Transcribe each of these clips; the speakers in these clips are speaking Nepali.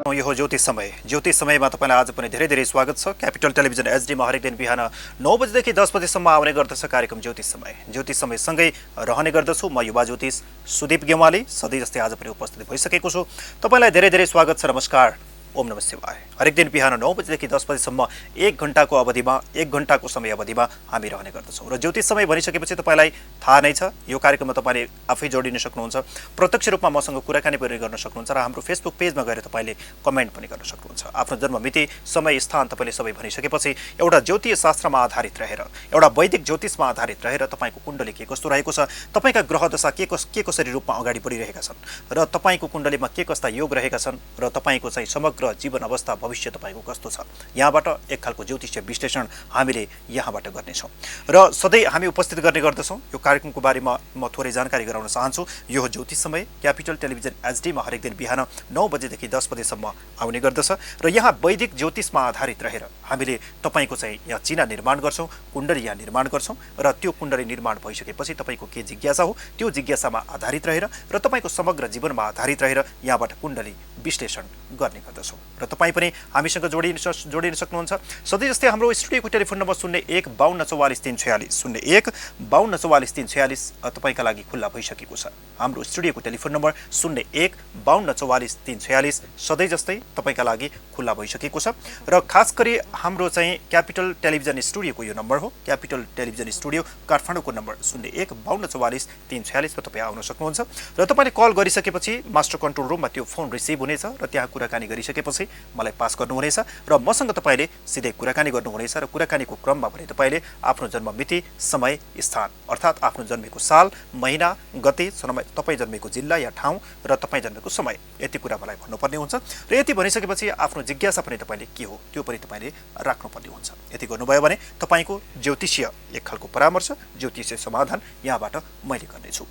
यो हो ज्योतिष समयमा तपाईलाई आज पनि धेरै धेरै स्वागत छ। क्यापिटल टेलिभिजन एचडीमा हरेक दिन बिहान 9 बजेदेखि 10 बजेसम्म आउने गर्दछ कार्यक्रम ज्योतिष समय सँगै रहने गर्दछु। म युवा ज्योतिष सुदीप गेवाली सधैँ जस्तै आज पनि उपस्थित भइसकेको छु। तपाईलाई धेरै धेरै स्वागत छ। नमस्कार, ओम नमः शिवाय। हरेक दिन बिहान 9 बजेदेखि 10 बजेसम्म 1 घण्टाको अवधिमा 1 घण्टाको समय अवधिमा हामी रहने गर्दछौँ। र ज्योतिष समय भनिसकेपछि तपाईलाई थाहा नै छ, यो कार्यक्रममा तपाईले आफै जोडिन सक्नुहुन्छ, प्रत्यक्ष रूपमा मसँग कुराकानी पनि गर्न सक्नुहुन्छ र हाम्रो फेसबुक पेजमा गएर तपाईले कमेन्ट पनि गर्न सक्नुहुन्छ। आफ्नो जन्ममिति, समय, स्थान तपाईले सबै भनिसकेपछि एउटा ज्योतिष शास्त्रमा आधारित रहेर, एउटा वैदिक ज्योतिषमा आधारित रहेर तपाईको कुण्डली के कस्तो रहेको छ, तपाईका ग्रह दशा के कसरी रूपमा अगाडि बढिरहेका छन् र तपाईको कुण्डलीमा के कस्ता योग रहेका छन् र तपाईको चाहिँ समग्र जीवन अवस्था भविष्य तपाईको कस्तो छ, यहाँबाट एक खालको ज्योतिषीय विश्लेषण हामीले यहाँबाट गर्नेछौँ र सधैँ हामी उपस्थित गर्ने गर्दछौँ। यो कार्यक्रमको बारेमा म थोरै जानकारी गराउन चाहन्छु। यो हो ज्योतिष समय, क्यापिटल टेलिभिजन एचडीमा हरेक दिन बिहान 9 बजेदेखि 10 बजेसम्म आउने गर्दछ र यहाँ वैदिक ज्योतिषमा आधारित रहेर हामीले तपाईको चाहिँ यहाँ चिना निर्माण गर्छौँ, कुण्डली यहाँ निर्माण गर्छौँ र त्यो कुण्डली निर्माण भइसकेपछि तपाईको के जिज्ञासा हो त्यो जिज्ञासामा आधारित रहेर र तपाईको समग्र जीवनमा आधारित रहेर यहाँबाट कुण्डली विश्लेषण गर्ने गर्दछौँ र तपाईँ पनि हामीसँग जोडिन सक्नुहुन्छ। सधैँ जस्तै हाम्रो स्टुडियोको टेलिफोन नम्बर 01 52 44 346 01 52 44 346 तपाईँका लागि खुल्ला भइसकेको छ। हाम्रो स्टुडियोको टेलिफोन नम्बर 01 52 44 346 सधैँ जस्तै तपाईँका लागि खुल्ला भइसकेको छ र खास गरी हाम्रो चाहिँ क्यापिटल टेलिभिजन स्टुडियोको यो नम्बर हो। क्यापिटल टेलिभिजन स्टुडियो काठमाडौँको नम्बर 01 52 44 346 मा तपाईँ आउन सक्नुहुन्छ र तपाईँले कल गरिसकेपछि मास्टर कन्ट्रोल रुममा त्यो फोन रिसिभ हुनेछ र त्यहाँ कुराकानी गरिसकेपछि मलाई पास गर्नुहुनेछ र मसँग तपाईँले सिधै कुराकानी गर्नुहुनेछ र कुराकानीको क्रममा पनि तपाईँले आफ्नो जन्ममिति, समय, स्थान अर्थात् आफ्नो जन्मेको साल, महिना, गते, तपाईँ जन्मेको जिल्ला या ठाउँ र तपाईँ जन्मेको समय यति कुरा मलाई भन्नुपर्ने हुन्छ र यति भनिसकेपछि आफ्नो जिज्ञासा पनि तपाईँले के हो त्यो पनि तपाईँले राख्नुपर्ने हुन्छ। यति गर्नुभयो भने तपाईँको ज्योतिषीय एक खालको परामर्श, ज्योतिषीय समाधान यहाँबाट मैले गर्नेछु।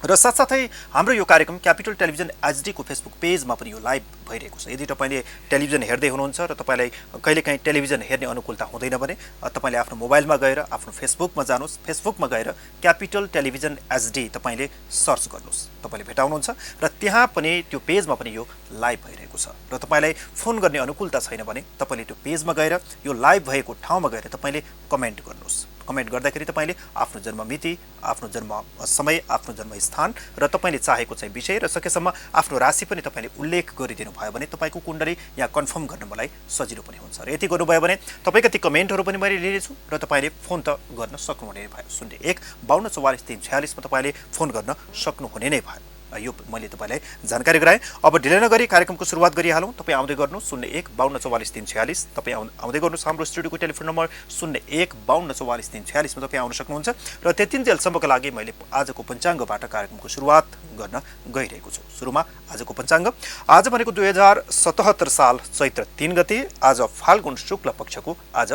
र साथसाथै हाम्रो यो कार्यक्रम क्यापिटल टेलिभिजन एचडीको फेसबुक पेजमा पनि यो लाइभ भइरहेको छ। यदि तपाईँले टेलिभिजन हेर्दै हुनुहुन्छ र तपाईँलाई कहिलेकाहीँ टेलिभिजन हेर्ने अनुकूलता हुँदैन भने तपाईँले आफ्नो मोबाइलमा गएर आफ्नो फेसबुकमा जानुहोस्, फेसबुकमा गएर क्यापिटल टेलिभिजन एचडी तपाईँले सर्च गर्नुहोस्, तपाईँले भेटाउनुहुन्छ र त्यहाँ पनि त्यो पेजमा पनि यो लाइभ भइरहेको छ र तपाईँलाई फोन गर्ने अनुकूलता छैन भने तपाईँले त्यो पेजमा गएर यो लाइभ भएको ठाउँमा गएर तपाईँले कमेन्ट गर्नुहोस्। कमेन्ट गर्दाखेरि तपाईँले आफ्नो जन्ममिति, आफ्नो जन्म समय, आफ्नो जन्मस्थान र तपाईँले चाहेको चाहिँ विषय र सकेसम्म आफ्नो राशि पनि तपाईँले उल्लेख गरिदिनु भयो भने तपाईँको कुण्डली यहाँ कन्फर्म गर्न मलाई सजिलो पनि हुन्छ र यति गर्नुभयो भने तपाईँका ती कमेन्टहरू पनि मैले लिनेछु र तपाईँले फोन त गर्न सक्नुहुने भयो। 01 52 44 346 मा तपाईँले फोन गर्न सक्नुहुने नै भयो। यो मैले तपाईँलाई जानकारी गराएँ। अब ढिलै नगरी कार्यक्रमको सुरुवात गरिहालौँ। तपाईँ आउँदै गर्नुहोस् 01 52 44 346, तपाईँ आउँदै गर्नुहोस् हाम्रो स्टुडियोको टेलिफोन नम्बर 01 52 44 346 मा तपाईँ आउन सक्नुहुन्छ र त्यतिन्जेलसम्मको लागि मैले आजको पञ्चाङ्गबाट कार्यक्रमको सुरुवात गर्न गइरहेको छु। सुरुमा आजको पञ्चाङ्ग। आज भनेको 2077 साल चैत्र 3 गते, आज फाल्गुन शुक्ल पक्षको आज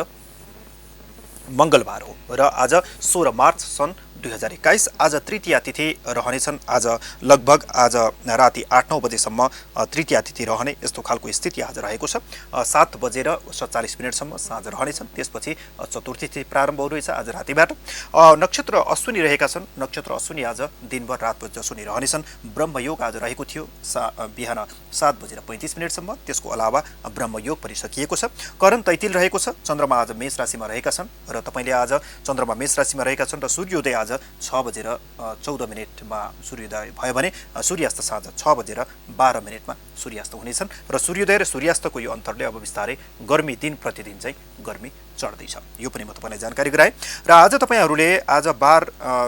मङ्गलबार हो र आज 16 मार्च सन् 2021। आज तृतीया तिथि रहनेछन्। आज लगभग आज राति 8-9 बजेसम्म तृतीया तिथि रहने यस्तो खालको स्थिति आज रहेको छ। 7 बजेर 47 मिनटसम्म साँझ रहनेछन्। त्यसपछि चतुर्थी तिथि प्रारम्भ हुँदैछ आज रातिबाट। नक्षत्र अश्विनी रहेका छन्। नक्षत्र अश्विनी आज दिनभर रातभर अश्विनी रहनेछन्। ब्रह्मयोग आज रहेको थियो बिहान 7 बजेर 35 मिनटसम्म। त्यसको अलावा ब्रह्मयोग पनि सकिएको छ। करण तैतिल रहेको छ। चन्द्रमा आज मेष राशिमा रहेका छन् र तपाईँले आज चन्द्रमा मेष राशिमा रहेका छन् र सूर्योदय आज 6 बजेर 14 मिनटमा सूर्योदय भयो भने सूर्यास्त साँझ 6 बजेर 12 मिनटमा सूर्यास्त हुनेछन् र सूर्योदय र सूर्यास्तको यो अन्तरले अब बिस्तारै गर्मी दिन प्रतिदिन चाहिँ गर्मी चढ्दैछ। यो पनि म तपाईँलाई जानकारी गराएँ र आज तपाईँहरूले आज बार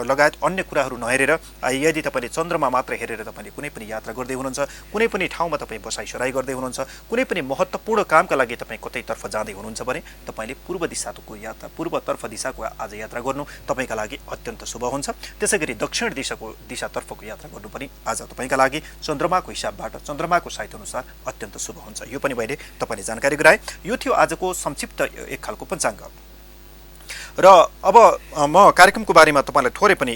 लगायत अन्य कुराहरू नहेरेर यदि तपाईँले चन्द्रमा मात्र हेरेर तपाईँले कुनै पनि यात्रा गर्दै हुनुहुन्छ, कुनै पनि ठाउँमा तपाईँ बसाइसराई गर्दै हुनुहुन्छ, कुनै पनि महत्त्वपूर्ण कामका लागि तपाईँ कतैतर्फ जाँदै हुनुहुन्छ भने तपाईँले पूर्वतर्फ दिशाको आज यात्रा गर्नु तपाईँका लागि अत्यन्त शुभ हुन्छ। त्यसैगरी दक्षिण दिशातर्फको यात्रा गर्नु पनि आज तपाईँका लागि चन्द्रमाको हिसाबबाट, चन्द्रमाको साइत अनुसार अत्यन्त शुभ हुन्छ। यो पनि मैले तपाईँले जानकारी गराएँ। यो थियो आजको संक्षिप्त एक खालको पञ्चाङ्ग र अब म कार्यक्रमको बारेमा तपाईँलाई थोरै पनि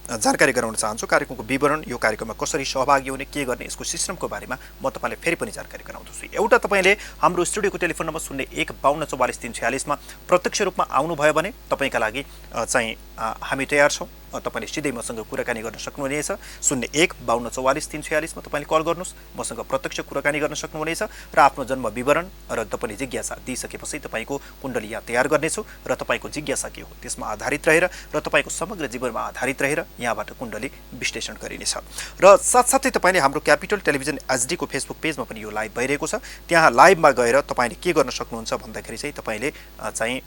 जानकारी गराउन चाहन्छु। कार्यक्रमको विवरण, यो कार्यक्रममा कसरी सहभागी हुने, के गर्ने, यसको सिस्टमको बारेमा म तपाईँलाई फेरि पनि जानकारी गराउँदछु। एउटा तपाईँले हाम्रो स्टुडियोको टेलिफोन नम्बर 01 52 44 346 मा प्रत्यक्ष रूपमा आउनुभयो भने तपाईँका लागि चाहिँ हामी तयार छौँ तपाईँले सिधै मसँग कुराकानी गर्न सक्नुहुनेछ। 01 52 44 346 मा तपाईँले कल गर्नुहोस्, मसँग प्रत्यक्ष कुराकानी गर्न सक्नुहुनेछ र आफ्नो जन्म विवरण र तपाईँले जिज्ञासा दिइसकेपछि तपाईँको कुण्डली यहाँ तयार गर्नेछु र तपाईँको जिज्ञासा के हो त्यसमा आधारित रहेर र तपाईँको समग्र जीवनमा आधारित रहेर यहाँबाट कुण्डली विश्लेषण गरिनेछ। र साथसाथै तपाईँले हाम्रो क्यापिटल टेलिभिजन एचडी को फेसबुक पेजमा पनि यो लाइभ भइरहेको छ। त्यहाँ लाइभमा गएर तपाईँले के गर्न सक्नुहुन्छ भन्दाखेरि चाहिँ तपाईँले चाहिँ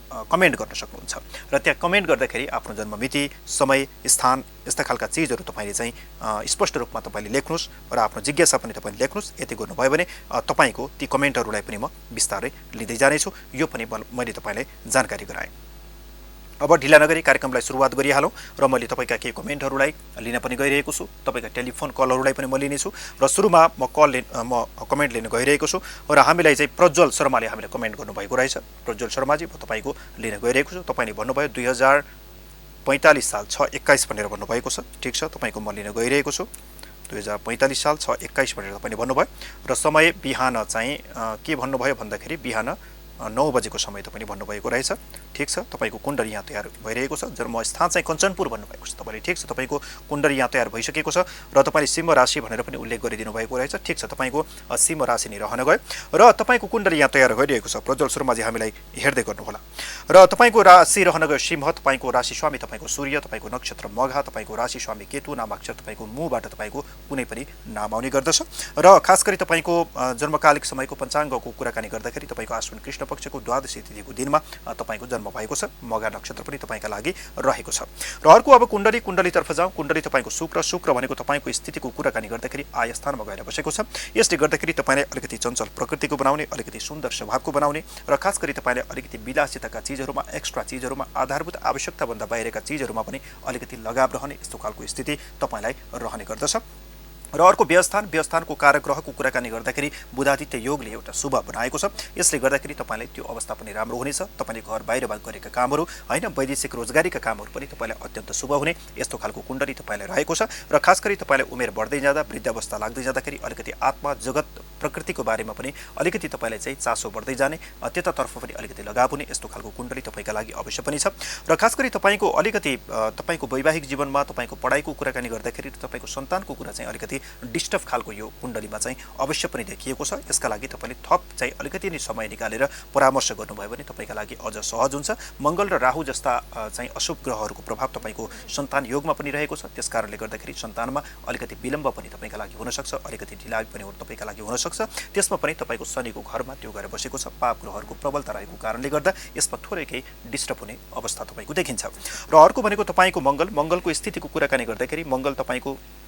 कमेन्ट गर्न सक्नुहुन्छ र त्यहाँ कमेन्ट गर्दाखेरि आफ्नो जन्ममिति, समय, स्थान यस्ता खालका चिजहरू तपाईँले चाहिँ स्पष्ट रूपमा तपाईँले लेख्नुहोस् र आफ्नो जिज्ञासा पनि तपाईँले लेख्नुहोस्। यति गर्नुभयो भने तपाईँको ती कमेन्टहरूलाई पनि म बिस्तारै लिँदै जानेछु। यो पनि मैले तपाईँलाई जानकारी गराएँ। अब ढिला नगरी कार्यक्रमलाई सुरुवात गरिहालौँ र मैले तपाईँका केही कमेन्टहरूलाई लिन पनि गइरहेको छु। तपाईँका टेलिफोन कलहरूलाई पनि म लिनेछु र सुरुमा म कमेन्ट लिन गइरहेको छु र हामीलाई चाहिँ प्रज्वल शर्माले हामीलाई कमेन्ट गर्नुभएको रहेछ। प्रज्वल शर्माजी म तपाईँको लिन गइरहेको छु। तपाईँले भन्नुभयो 2045 साल 6-21 भनेर भन्नुभएको छ। ठिक छ, तपाईँको म लिन गइरहेको छु। 2045 साल 6-21 भनेर तपाईँले भन्नुभयो र समय बिहान चाहिँ के भन्नुभयो भन्दाखेरि बिहान 9 बजेको समय तपाईँले भन्नुभएको रहेछ। ठिक छ, तपाईँको कुण्डली यहाँ तयार भइरहेको छ। जन्मस्थान चाहिँ कञ्चनपुर भन्नुभएको छ तपाईँले। ठिक छ, तपाईँको कुण्डली यहाँ तयार भइसकेको छ र तपाईँले सिंह राशि भनेर पनि उल्लेख गरिदिनु भएको रहेछ। ठिक छ, तपाईँको सिंह राशि नै रहन गयो र तपाईँको कुण्डली यहाँ तयार भइरहेको छ। प्रज्वल शर्माजी हामीलाई हेर्दै गर्नुहोला र तपाईँको राशि रहन गयो सिंह, तपाईँको राशि स्वामी तपाईँको सूर्य, तपाईँको नक्षत्र मघा, तपाईँको राशि स्वामी केतु, नामाक्षर तपाईँको मुबाट तपाईँको कुनै पनि नाम आउने गर्दछ र खास गरी तपाईँको जन्मकालिक समयको पञ्चाङ्गको कुराकानी गर्दाखेरि तपाईँको आश्विन कृष्ण पक्षको द्वादशी तिथिको दिनमा तपाईँको जन्म भएको छ। मघा नक्षत्र पनि तपाईँका लागि रहेको छ। र अर्को अब कुण्डलीतर्फ जाउँ। कुण्डली तपाईँको शुक्र भनेको तपाईँको स्थितिको कुराकानी गर्दाखेरि आय स्थानमा गएर बसेको छ। यसले गर्दाखेरि तपाईँलाई अलिकति चञ्चल प्रकृतिको बनाउने, अलिकति सुन्दर स्वभावको बनाउने र खास गरी तपाईँलाई अलिकति विलासिताका चिजहरूमा, एक्स्ट्रा चिजहरूमा, आधारभूत आवश्यकताभन्दा बाहिरका चिजहरूमा पनि अलिकति लगाव रहने यस्तो खालको स्थिति तपाईँलाई रहने गर्दछ। र अर्को व्यवस्थानको कारक ग्रहको कुराकानी गर्दाखेरि बुधादित्य योगले एउटा शुभ बनाएको छ। यसले गर्दाखेरि तपाईँलाई त्यो अवस्था पनि राम्रो हुनेछ। तपाईँले घर बाहिरबाट गरेका कामहरू होइन, वैदेशिक रोजगारीका कामहरू पनि तपाईँलाई अत्यन्त शुभ हुने यस्तो खालको कुण्डली तपाईँलाई रहेको छ। र खास गरी तपाईँलाई उमेर बढ्दै जाँदा, वृद्धावस्था लाग्दै जाँदाखेरि अलिकति आत्मा जगत प्रकृतिको बारेमा पनि अलिकति तपाईँलाई चाहिँ चासो बढ्दै जाने, त्यतातर्फ पनि अलिकति लगाव हुने यस्तो खालको कुण्डली तपाईँका लागि अवश्य पनि छ। र खास गरी तपाईँको अलिकति तपाईँको वैवाहिक जीवनमा तपाईँको पढाइको कुराकानी गर्दाखेरि तपाईँको सन्तानको कुरा चाहिँ अलिकति डिस्टर्ब खालको यो कुण्डलीमा चाहिँ अवश्य पनि देखिएको छ। यसका लागि तपाईँले थप चाहिँ अलिकति नै समय निकालेर परामर्श गर्नुभयो भने तपाईँका लागि अझ सहज हुन्छ। मङ्गल र राहु जस्ता चाहिँ अशुभ ग्रहहरूको प्रभाव तपाईँको सन्तान योगमा पनि रहेको छ। त्यस कारणले गर्दाखेरि सन्तानमा अलिकति विलम्ब पनि तपाईँका लागि हुनसक्छ, अलिकति ढिलाइ पनि तपाईँका लागि हुनसक्छ। त्यसमा पनि तपाईँको शनिको घरमा त्यो गएर बसेको छ। पाप ग्रहहरूको प्रबलता रहेको कारणले गर्दा यसमा थोरै केही डिस्टर्ब हुने अवस्था तपाईँको देखिन्छ। र अर्को भनेको तपाईँको मङ्गलको स्थितिको कुराकानी गर्दाखेरि मङ्गल तपाईँको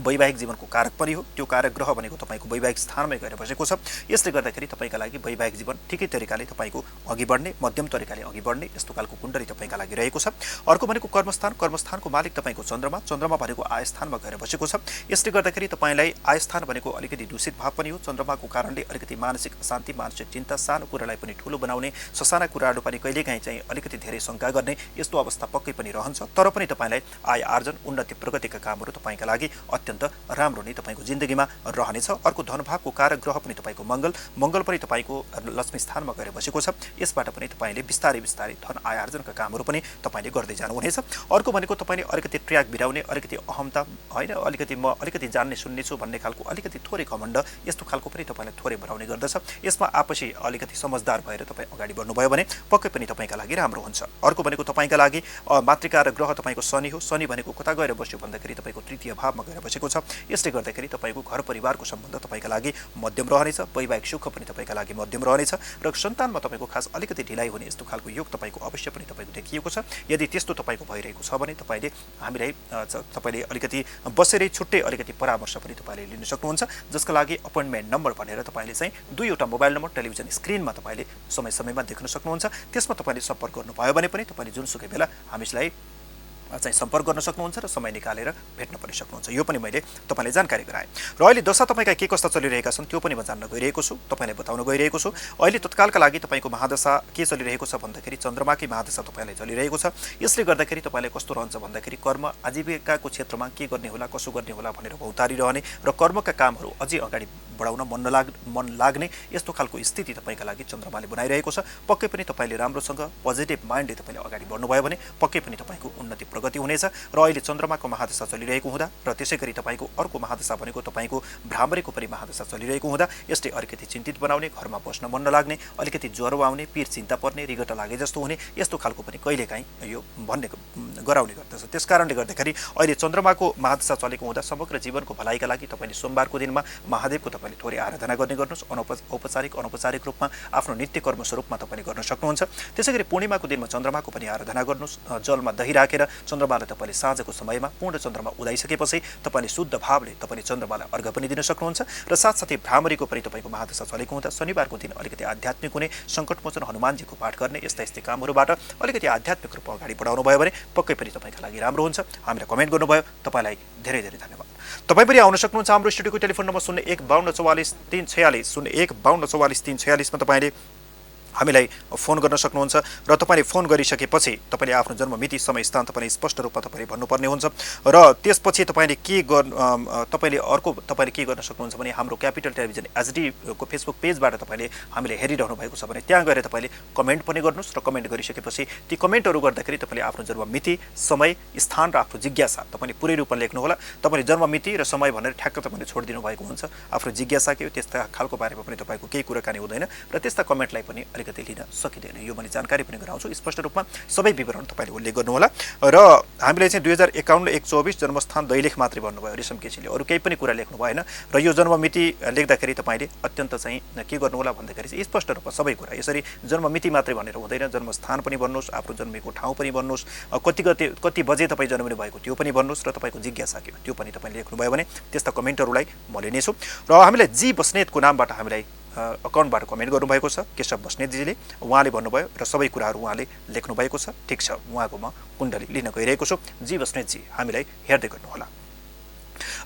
वैवाहिक जीवनको कारक पनि हो। त्यो कारक ग्रह भनेको तपाईँको वैवाहिक स्थानमै गएर बसेको छ। यसले गर्दाखेरि तपाईँका लागि वैवाहिक जीवन ठिकै तरिकाले तपाईँको अघि बढ्ने, मध्यम तरिकाले अघि बढ्ने यस्तो खालको कुण्डली तपाईँका लागि रहेको छ। अर्को भनेको कर्मस्थानको मालिक तपाईँको चन्द्रमा भनेको आय स्थानमा गएर बसेको छ। यसले गर्दाखेरि तपाईँलाई आय स्थान भनेको अलिकति दूषित भाव पनि हो। चन्द्रमाको कारणले अलिकति मानसिक अशान्ति, मानसिक चिन्ता, सानो कुरालाई पनि ठुलो बनाउने, ससाना कुराहरू पनि कहिलेकाहीँ चाहिँ अलिकति धेरै शङ्का गर्ने यस्तो अवस्था पक्कै पनि रहन्छ। तर पनि तपाईँलाई आय आर्जन, उन्नति, प्रगतिका कामहरू तपाईँका लागि अत्यन्त राम्रो नै तपाईँको जिन्दगीमा रहनेछ। अर्को धनभावको कारक ग्रह पनि तपाईँको मङ्गल पनि तपाईँको लक्ष्मी स्थानमा गएर बसेको छ। यसबाट पनि तपाईँले बिस्तारै धन आय आर्जनका कामहरू पनि तपाईँले गर्दै जानुहुनेछ। अर्को भनेको तपाईँले अलिकति ट्र्याक भिराउने, अलिकति अहमता होइन, म अलिकति जान्ने सुन्ने छु भन्ने खालको अलिकति थोरै घमण्ड यस्तो खालको पनि तपाईँलाई थोरै बढाउने गर्दछ। यसमा आपसी अलिकति समझदार भएर तपाईँ अगाडि बढ्नुभयो भने पक्कै पनि तपाईँका लागि राम्रो हुन्छ। अर्को भनेको तपाईँका लागि मातृकारक ग्रह तपाईँको शनि हो। शनि भनेको कता गएर बस्यो भन्दाखेरि तपाईँको तृतीय भावमा गएर बसेको छ। यसले गर्दाखेरि तपाईँको घर परिवारको सम्बन्ध तपाईँका लागि मध्यम रहनेछ। वैवाहिक सुख पनि तपाईँका लागि मध्यम रहनेछ र सन्तानमा तपाईँको खास अलिकति ढिलाइ हुने यस्तो खालको योग तपाईँको अवश्य पनि तपाईँको देखिएको छ। यदि त्यस्तो तपाईँको भइरहेको छ भने तपाईँले अलिकति बसेरै छुट्टै अलिकति परामर्श पनि तपाईँले लिन सक्नुहुन्छ, जसका लागि अपोइन्टमेन्ट नम्बर भनेर तपाईँले चाहिँ 2वटा मोबाइल नम्बर टेलिभिजन स्क्रिनमा तपाईँले समयमा देख्न सक्नुहुन्छ। त्यसमा तपाईँले सम्पर्क गर्नुभयो भने पनि तपाईँले जुनसुकै बेला हामीलाई चाहिँ सम्पर्क गर्न सक्नुहुन्छ र समय निकालेर भेट्न पनि सक्नुहुन्छ। यो पनि मैले तपाईँलाई जानकारी गराएँ। र अहिले दशा तपाईँका के कस्ता चलिरहेका छन् त्यो पनि म जान्न गइरहेको छु, तपाईँलाई बताउन गइरहेको छु। अहिले तत्कालका लागि तपाईँको महादशा के चलिरहेको छ भन्दाखेरि चन्द्रमाकै महादशा तपाईँलाई चलिरहेको छ। यसले गर्दाखेरि तपाईँलाई कस्तो रहन्छ भन्दाखेरि कर्म आजीविकाको क्षेत्रमा के गर्ने होला, कसो गर्ने होला भनेर भौतारिरहने र कर्मका कामहरू अझै अगाडि बढाउन मन लाग्ने यस्तो खालको स्थिति तपाईँका लागि चन्द्रमाले बनाइरहेको छ। पक्कै पनि तपाईँले राम्रोसँग पोजिटिभ माइन्डले तपाईँले अगाडि बढ्नुभयो भने पक्कै पनि तपाईँको उन्नति प्रगति हुनेछ र अहिले चन्द्रमाको महादशा चलिरहेको हुँदा र त्यसैगरी तपाईँको अर्को महादशा भनेको तपाईँको भ्रामरीको पनि महादशा चलिरहेको हुँदा यसले अलिकति चिन्तित बनाउने, घरमा बस्न मन नलाग्ने, अलिकति ज्वरो आउने, पीर चिन्ता पर्ने, रिगटा लागे जस्तो हुने यस्तो खालको पनि कहिलेकाहीँ यो भन्ने गराउने गर्दछ। त्यसकारणले गर्दाखेरि अहिले चन्द्रमाको महादशा चलेको हुँदा समग्र जीवनको भलाइका लागि तपाईँले सोमबारको दिनमा महादेवको तपाईँले थोरै आराधना गर्ने गर्नुहोस्। औपचारिक अनौपचारिक रूपमा आफ्नो नित्य कर्म स्वरूपमा तपाईँले गर्न सक्नुहुन्छ। त्यसैगरी पूर्णिमाको दिनमा चन्द्रमाको पनि आराधना गर्नुहोस्। जलमा दही राखेर चन्द्रमालाई तपाईँले साँझको समयमा पूर्ण चन्द्रमा उदाइसकेपछि तपाईँले शुद्ध भावले तपाईँले चन्द्रमालाई अर्घ पनि दिन सक्नुहुन्छ। र साथसाथै भ्रामरीको पनि तपाईँको महादशा चलेको हुँदा शनिबारको दिन अलिकति आध्यात्मिक हुने, सङ्कटमोचन हनुमानजीको पाठ गर्ने यस्ता यस्तै कामहरूबाट अलिकति आध्यात्मिक रूपमा अगाडि बढाउनु भयो भने पक्कै पनि तपाईँका लागि राम्रो हुन्छ। हामीलाई कमेन्ट गर्नुभयो, तपाईँलाई धेरै धेरै धन्यवाद। तपाईँ पनि आउन सक्नुहुन्छ हाम्रो स्टुडियोको टेलिफोन नम्बर 015244 346 मा तपाईँले हामीलाई फोन गर्न सक्नुहुन्छ र तपाईँले फोन गरिसकेपछि तपाईँले आफ्नो जन्म मिति, समय, स्थान तपाईँले स्पष्ट रूपमा तपाईँले भन्नुपर्ने हुन्छ र त्यसपछि तपाईँले के गर्न सक्नुहुन्छ भने हाम्रो क्यापिटल टेलिभिजन एचडी को फेसबुक पेजबाट तपाईँले हामीले हेरिरहनु भएको छ भने त्यहाँ गएर तपाईँले कमेन्ट पनि गर्नुहोस् र कमेन्ट गरिसकेपछि ती कमेन्टहरू गर्दाखेरि तपाईँले आफ्नो जन्म मिति, समय, स्थान र आफ्नो जिज्ञासा तपाईँले पुरै रूपमा लेख्नुहोला। तपाईँले जन्म मिति र समय भनेर ठ्याक्क तपाईँले छोडिदिनु भएको हुन्छ। आफ्नो जिज्ञासा के हो त्यस्ता खालको बारेमा पनि तपाईँको केही कुराकानी हुँदैन र त्यस्ता कमेन्टलाई पनि अलिकति लिन सकिँदैन। यो मैले जानकारी पनि गराउँछु, स्पष्ट रूपमा सबै विवरण तपाईँले उल्लेख गर्नुहोला। र हामीले चाहिँ 2051-124 जन्मस्थान दैलेख मात्रै भन्नुभयो रेशम केसीले, अरू केही पनि कुरा लेख्नु भएन। र यो जन्म मिति लेख्दाखेरि तपाईँले अत्यन्त चाहिँ के गर्नुहोला भन्दाखेरि चाहिँ स्पष्ट रूपमा सबै कुरा, यसरी जन्म मिति मात्रै भनेर हुँदैन, जन्मस्थान पनि भन्नुहोस्, आफ्नो जन्मेको ठाउँ पनि भन्नुहोस्, कति बजे तपाईँ जन्मिनु भएको त्यो पनि भन्नुहोस् र तपाईँको जिज्ञासा के हो त्यो पनि तपाईँले लेख्नुभयो भने त्यस्ता कमेन्टहरूलाई म लिनेछु। र हामीलाई जी बस्नेतको नामबाट हामीलाई अकाउन्टबाट कमेन्ट गर्नुभएको छ केशव बस्नेतजीले, उहाँले भन्नुभयो र सबै कुराहरू उहाँले लेख्नु भएको छ। ठिक छ, उहाँको म कुण्डली लिन गइरहेको छु। जी बस्नेतजी हामीलाई हेर्दै गर्नुहोला।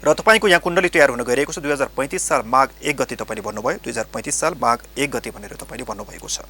र तपाईँको यहाँ कुण्डली तयार हुन गइरहेको छ 2035 साल माघ 1 गते तपाईँले भन्नुभयो, 2035 साल माघ 1 गते भनेर तपाईँले भन्नुभएको छ।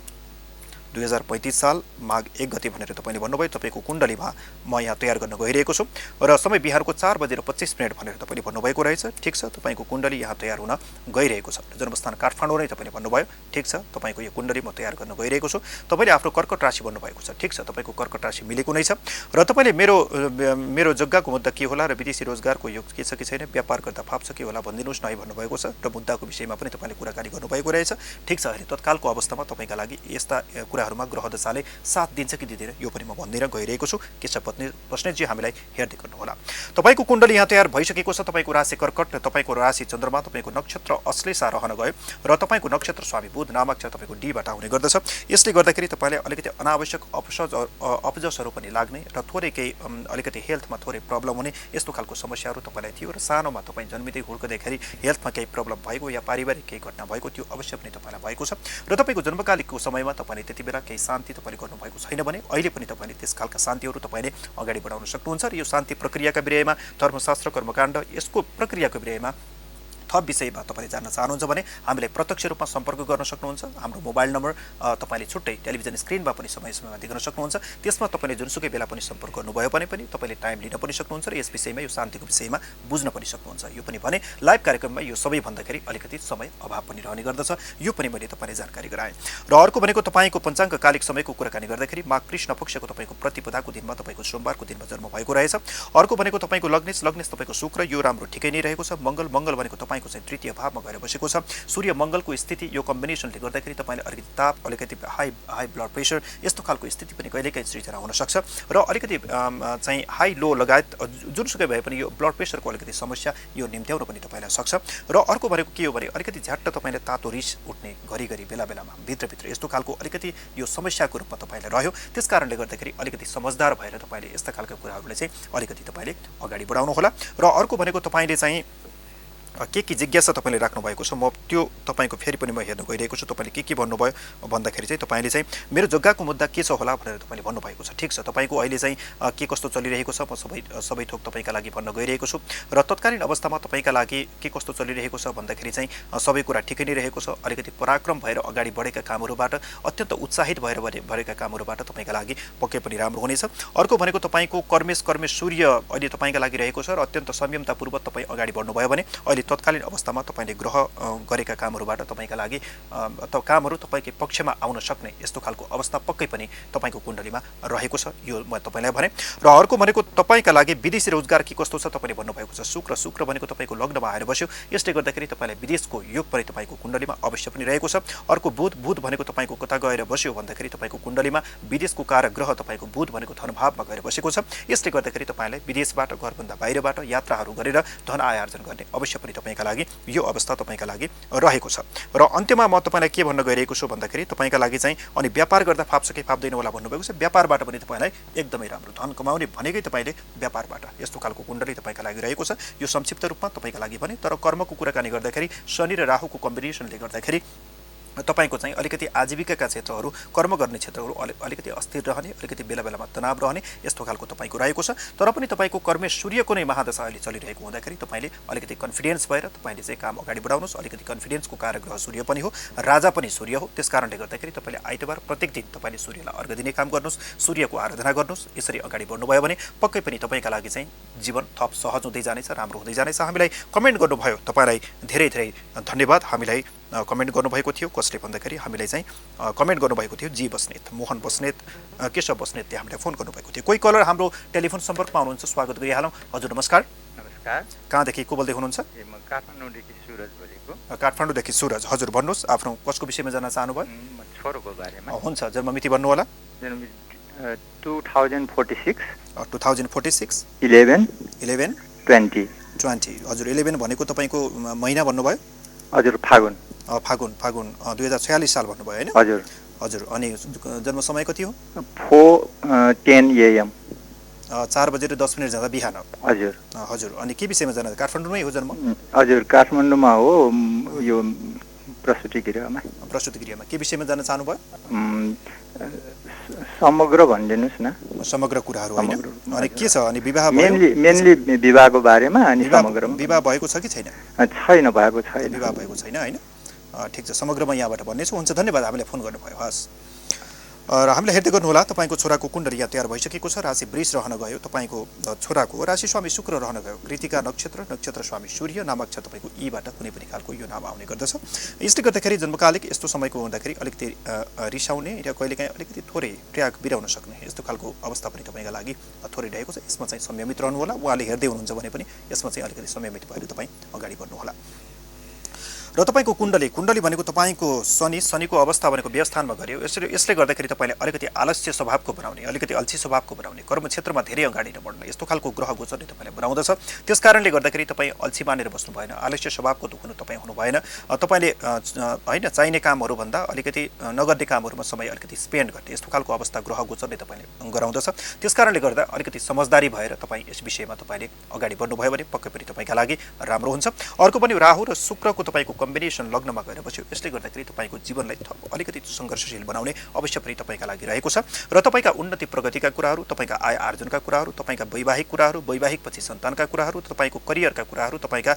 2035 साल माघ 1 गते भनेर तपाईँले भन्नुभयो। तपाईँको कुण्डलीमा म यहाँ तयार गर्न गइरहेको छु र समय बिहानको 4:25 भनेर तपाईँले भन्नुभएको रहेछ। ठिक छ, तपाईँको कुण्डली यहाँ तयार हुन गइरहेको छ। जन्मस्थान काठमाडौँ नै तपाईँले भन्नुभयो। ठिक छ, तपाईँको यो कुण्डली म तयार गर्न गइरहेको छु। तपाईँले आफ्नो कर्कट राशि भन्नुभएको छ। ठिक छ, तपाईँको कर्कट राशि मिलेको नै छ र तपाईँले मेरो जग्गाको मुद्दा के होला र विदेशी रोजगारको योग के छ कि छैन, व्यापार गर्दा फाप्छ के होला भनिदिनुहोस् न है भन्नुभएको छ र मुद्दाको विषयमा पनि तपाईँले कुराकानी गर्नुभएको रहेछ। ठिक छ, अहिले तत्कालको अवस्थामा तपाईँका लागि यस्ता कुराहरूमा ग्रह दशाले साथ दिन्छ कि दिँदैन यो पनि म भन्दिन गइरहेको छु। केशव बस्नेतजी हामीलाई हेर्दै गर्नुहोला। तपाईँको कुण्डली यहाँ तयार भइसकेको छ। तपाईँको राशि कर्कट, तपाईँको राशि चन्द्रमा, तपाईँको नक्षत्र अश्लेषा रहन गयो र तपाईँको नक्षत्र स्वामी बुध नामक छ, तपाईँको डीबाट आउने गर्दछ। यसले गर्दाखेरि तपाईँले अलिकति अनावश्यक अपजसहरू पनि लाग्ने र थोरै केही अलिकति हेल्थमा थोरै प्रब्लम हुने यस्तो खालको समस्याहरू तपाईँलाई थियो र सानोमा तपाईँ जन्मिँदै हुर्कँदाखेरि हेल्थमा केही प्रब्लम भएको या पारिवारिक केही घटना भएको त्यो अवश्य पनि तपाईँलाई भएको छ र तपाईँको जन्मकालिकको समयमा तपाईँले त्यति बेला केही शान्ति तपाईँले गर्नुभएको छैन भने अहिले पनि तपाईँले त्यस खालका शान्तिहरू तपाईँले अगाडि बढाउन सक्नुहुन्छ र यो शान्ति प्रक्रियाका विषयमा, धर्मशास्त्र, कर्मकाण्ड यसको प्रक्रियाको विषयमा थप विषयमा तपाईँले जान्न चाहनुहुन्छ भने हामीलाई प्रत्यक्ष रूपमा सम्पर्क गर्न सक्नुहुन्छ। हाम्रो मोबाइल नम्बर तपाईँले छुट्टै टेलिभिजन स्क्रिनमा पनि समय समयमा देख्न सक्नुहुन्छ। त्यसमा तपाईँले जुनसुकै बेला पनि सम्पर्क गर्नुभयो भने पनि तपाईँले टाइम लिन पनि सक्नुहुन्छ र यस विषयमा यो शान्तिको विषयमा बुझ्न पनि सक्नुहुन्छ। यो पनि भने लाइभ कार्यक्रममा यो सबै भन्दाखेरि अलिकति समय अभाव पनि रहने गर्दछ, यो पनि मैले तपाईँले जानकारी गराएँ। र अर्को भनेको तपाईँको पञ्चाङ्गकालिक समयको कुराकानी गर्दाखेरि माघ कृष्ण पक्षको तपाईँको प्रतिपदाको दिनमा तपाईँको सोमबारको दिनमा जन्म भएको रहेछ। अर्को भनेको तपाईँको लग्नेश तपाईँको शुक्र यो राम्रो ठिकै नै रहेको छ। मङ्गल भनेको तपाईँको चाहिँ तृतीय भावमा गएर बसेको छ। सूर्य मङ्गलको स्थिति यो कम्बिनेसनले गर्दाखेरि तपाईँले अलिकति ताप, अलिकति हाई ब्लड प्रेसर यस्तो खालको स्थिति पनि कहिलेकाहीँ सृजना हुन सक्छ र अलिकति चाहिँ हाई लो लगायत जुनसुकै भए पनि यो ब्लड प्रेसरको अलिकति समस्या यो निम्त्याउन पनि तपाईँलाई सक्छ। र अर्को भनेको के हो भने अलिकति झ्याट्ट तपाईँले तातो रिस उठ्ने घरिघरि बेला बेलामा भित्रभित्र यस्तो खालको अलिकति यो समस्याको रूपमा तपाईँलाई रह्यो। त्यस कारणले गर्दाखेरि अलिकति समझदार भएर तपाईँले यस्ता खालका कुराहरूले चाहिँ अलिकति तपाईँले अगाडि बढाउनु होला। र अर्को भनेको तपाईँले चाहिँ के जिज्ञासा तपाईँले राख्नु भएको छ म त्यो तपाईँको फेरि पनि म हेर्न गइरहेको छु। तपाईँले के भन्नुभयो भन्दाखेरि चाहिँ तपाईँले चाहिँ मेरो जग्गाको मुद्दा के छ होला भनेर तपाईँले भन्नुभएको छ। ठिक छ, तपाईँको अहिले चाहिँ के कस्तो चलिरहेको छ म सबै थोक तपाईँका लागि भन्न गइरहेको छु र तत्कालीन अवस्थामा तपाईँका लागि के कस्तो चलिरहेको छ भन्दाखेरि चाहिँ सबै कुरा ठिकै नै रहेको छ। अलिकति पराक्रम भएर अगाडि बढेका कामहरूबाट, अत्यन्त उत्साहित भएर भरेका कामहरूबाट तपाईँका लागि पक्कै पनि राम्रो हुनेछ। अर्को भनेको तपाईँको कर्मेश सूर्य अहिले तपाईँका लागि रहेको छ र अत्यन्त संयमतापूर्वक तपाईँ अगाडि बढ्नुभयो भने अहिले तत्कालीन अवस्थामा तपाईँले ग्रह गरेका कामहरूबाट तपाईँका लागि अथवा कामहरू तपाईँकै पक्षमा आउन सक्ने यस्तो खालको अवस्था पक्कै पनि तपाईँको कुण्डलीमा रहेको छ, यो म तपाईँलाई भने। र अर्को भनेको तपाईँका लागि विदेशी रोजगार के कस्तो छ तपाईँले भन्नुभएको छ। शुक्र भनेको तपाईँको लग्नमा आएर बस्यो, यसले गर्दाखेरि तपाईँलाई विदेशको योग पनि तपाईँको कुण्डलीमा अवश्य पनि रहेको छ। अर्को बुध भनेको तपाईँको कता गएर बस्यो भन्दाखेरि तपाईँको कुण्डलीमा विदेशको कारक ग्रह तपाईँको बुध भनेको धनभावमा गएर बसेको छ। यसले गर्दाखेरि तपाईँलाई विदेशबाट, घरभन्दा बाहिरबाट यात्राहरू गरेर धन आय आर्जन गर्ने अवश्य पनि तपाईँका लागि यो अवस्था तपाईँका लागि रहेको छ। र अन्त्यमा म तपाईँलाई के भन्न गइरहेको छु भन्दाखेरि तपाईँका लागि चाहिँ अनि व्यापार गर्दा फाप्छ कि फाप्दैन होला भन्नुभएको छ। व्यापारबाट पनि तपाईँलाई एकदमै राम्रो धन कमाउने भनेकै तपाईँले व्यापारबाट यस्तो खालको कुण्डली तपाईँका लागि रहेको छ। यो संक्षिप्त रूपमा तपाईँका लागि भने। तर कर्मको कुराकानी गर्दाखेरि शनि र राहुको कम्बिनेसनले गर्दाखेरि तपाईँको चाहिँ अलिकति आजीविकाका क्षेत्रहरू, कर्म गर्ने क्षेत्रहरू अलिकति अस्थिर रहने, अलिकति बेला बेलामा तनाव रहने यस्तो खालको तपाईँको रहेको छ। तर पनि तपाईँको कर्मे सूर्यको नै महादशा अहिले चलिरहेको हुँदाखेरि तपाईँले अलिकति कन्फिडेन्स भएर तपाईँले चाहिँ काम अगाडि बढाउनुहोस्। अलिकति कन्फिडेन्सको कारक ग्रह सूर्य पनि हो, राजा पनि सूर्य हो। त्यस कारणले गर्दाखेरि तपाईँले आइतबार प्रत्येक दिन तपाईँले सूर्यलाई अर्घ दिने काम गर्नुहोस्, सूर्यको आराधना गर्नुहोस्। यसरी अगाडि बढ्नुभयो भने पक्कै पनि तपाईँका लागि चाहिँ जीवन थप सहज हुँदै जानेछ, राम्रो हुँदै जानेछ। हामीलाई कमेन्ट गर्नुभयो, तपाईँलाई धेरै धेरै धन्यवाद। हामीलाई कमेन्ट गर्नुभएको थियो कसले भन्दाखेरि हामीलाई चाहिँ कमेन्ट गर्नुभएको थियो जी बस्नेत, मोहन बस्नेत, केशव बस्नेतले हामीलाई फोन गर्नुभएको थियो। कोही कलर हाम्रो टेलिफोन सम्पर्कमा हुनुहुन्छ, स्वागत गरिहालौँ। हजुर नमस्कार। नमस्कार। कहाँदेखि को बोल्दै हुनुहुन्छ? म काठमाडौँदेखि सुरज बोलेको। काठमाडौँदेखि सुरज। हजुर भन्नुहोस्, आफ्नो कसको विषयमा जान्न चाहनुभयो? छोरोको बारेमा। हुन्छ, जन्ममिति भन्नु होला। जन्म 2046 2046 11/20। हजुर 11 भनेको तपाईँको महिना भन्नुभयो? हजुर फागुन 2046 साल भन्नुभयो हैन? हजुर हजुर। अनि जन्म समय कति हो? 4:10 AM। 4:10 जाँदा बिहान। हजुर हजुर। अनि के विषयमा जान? काठमाडौँमै हो जन्म? हजुर काठमाडौँमा हो, यो प्रस्तुति गृहमा। प्रस्तुति गृहमा के विषयमा जान चाहनुभयो? समग्र भनिदिनुहोस् न। समग्र कुराहरू हैन? अनि के छ? अनि विवाह मेनली विवाहको बारेमा। अनि समग्रमा विवाह भएको छ कि छैन? छैन, भएको छैन। विवाह भएको छैन हैन? ठिक छ, समग्रमा यहाँबाट भन्नेछु। हुन्छ, धन्यवाद हामीलाई फोन गर्नुभयो। हस्, र हामीलाई हेर्दै गर्नुहोला। तपाईँको छोराको कुण्डली यहाँ तयार भइसकेको छ। राशि वृष रहन गयो। तपाईँको छोराको राशि स्वामी शुक्र रहन गयो। कृतिका नक्षत्र स्वामी सूर्य, नामक छ तपाईँको ईबाट कुनै पनि खालको यो नाम आउने गर्दछ। यसले गर्दाखेरि जन्मकालिक यस्तो समयको हुँदाखेरि अलिकति रिसाउने र कहिलेकाहीँ अलिकति थोरै ट्र्याक बिराउन सक्ने यस्तो खालको अवस्था पनि तपाईँका लागि थोरै रहेको छ। यसमा चाहिँ संयमित रहनुहोला। उहाँले हेर्दै हुनुहुन्छ भने पनि यसमा चाहिँ अलिकति संयमित भएर तपाईँ अगाडि बढ्नुहोला। र तपाईँको कुण्डली भनेको तपाईँको शनिको अवस्था भनेको व्यवस्थानमा गर्यो। यसले गर्दाखेरि तपाईँले अलिकति आलस्य स्वभावको बनाउने, अलिकति अल्छी स्वभावको बनाउने, कर्म क्षेत्रमा धेरै अगाडि नबढ्ने यस्तो खालको ग्रह गोचरले तपाईँलाई बनाउँदछ। त्यस कारणले गर्दाखेरि तपाईँ अल्छी मानेर बस्नु भएन, आलस्य स्वभावको हुनु तपाईँ हुनु भएन। तपाईँले होइन चाहिने कामहरू भन्दा अलिकति नगर्ने कामहरूमा समय अलिकति स्पेन्ड गर्ने यस्तो खालको अवस्था ग्रह गोचरले तपाईँले गराउँदछ। त्यस कारणले गर्दा अलिकति समझदारी भएर तपाईँ यस विषयमा तपाईँले अगाडि बढ्नुभयो भने पक्कै पनि तपाईँका लागि राम्रो हुन्छ। अर्को पनि राहु र शुक्रको तपाईँको कम्बिनेसन लग्नमा गएर बस्यो। यसले गर्दाखेरि तपाईँको जीवनलाई अलिकति सङ्घर्षशील बनाउने अवश्य पनि तपाईँका लागि रहेको छ। र तपाईँका उन्नति प्रगतिका कुराहरू, तपाईँका आय आर्जनका कुराहरू, तपाईँका वैवाहिक कुराहरू, वैवाहिकपछि सन्तानका कुराहरू, तपाईँको करियरका कुराहरू, तपाईँका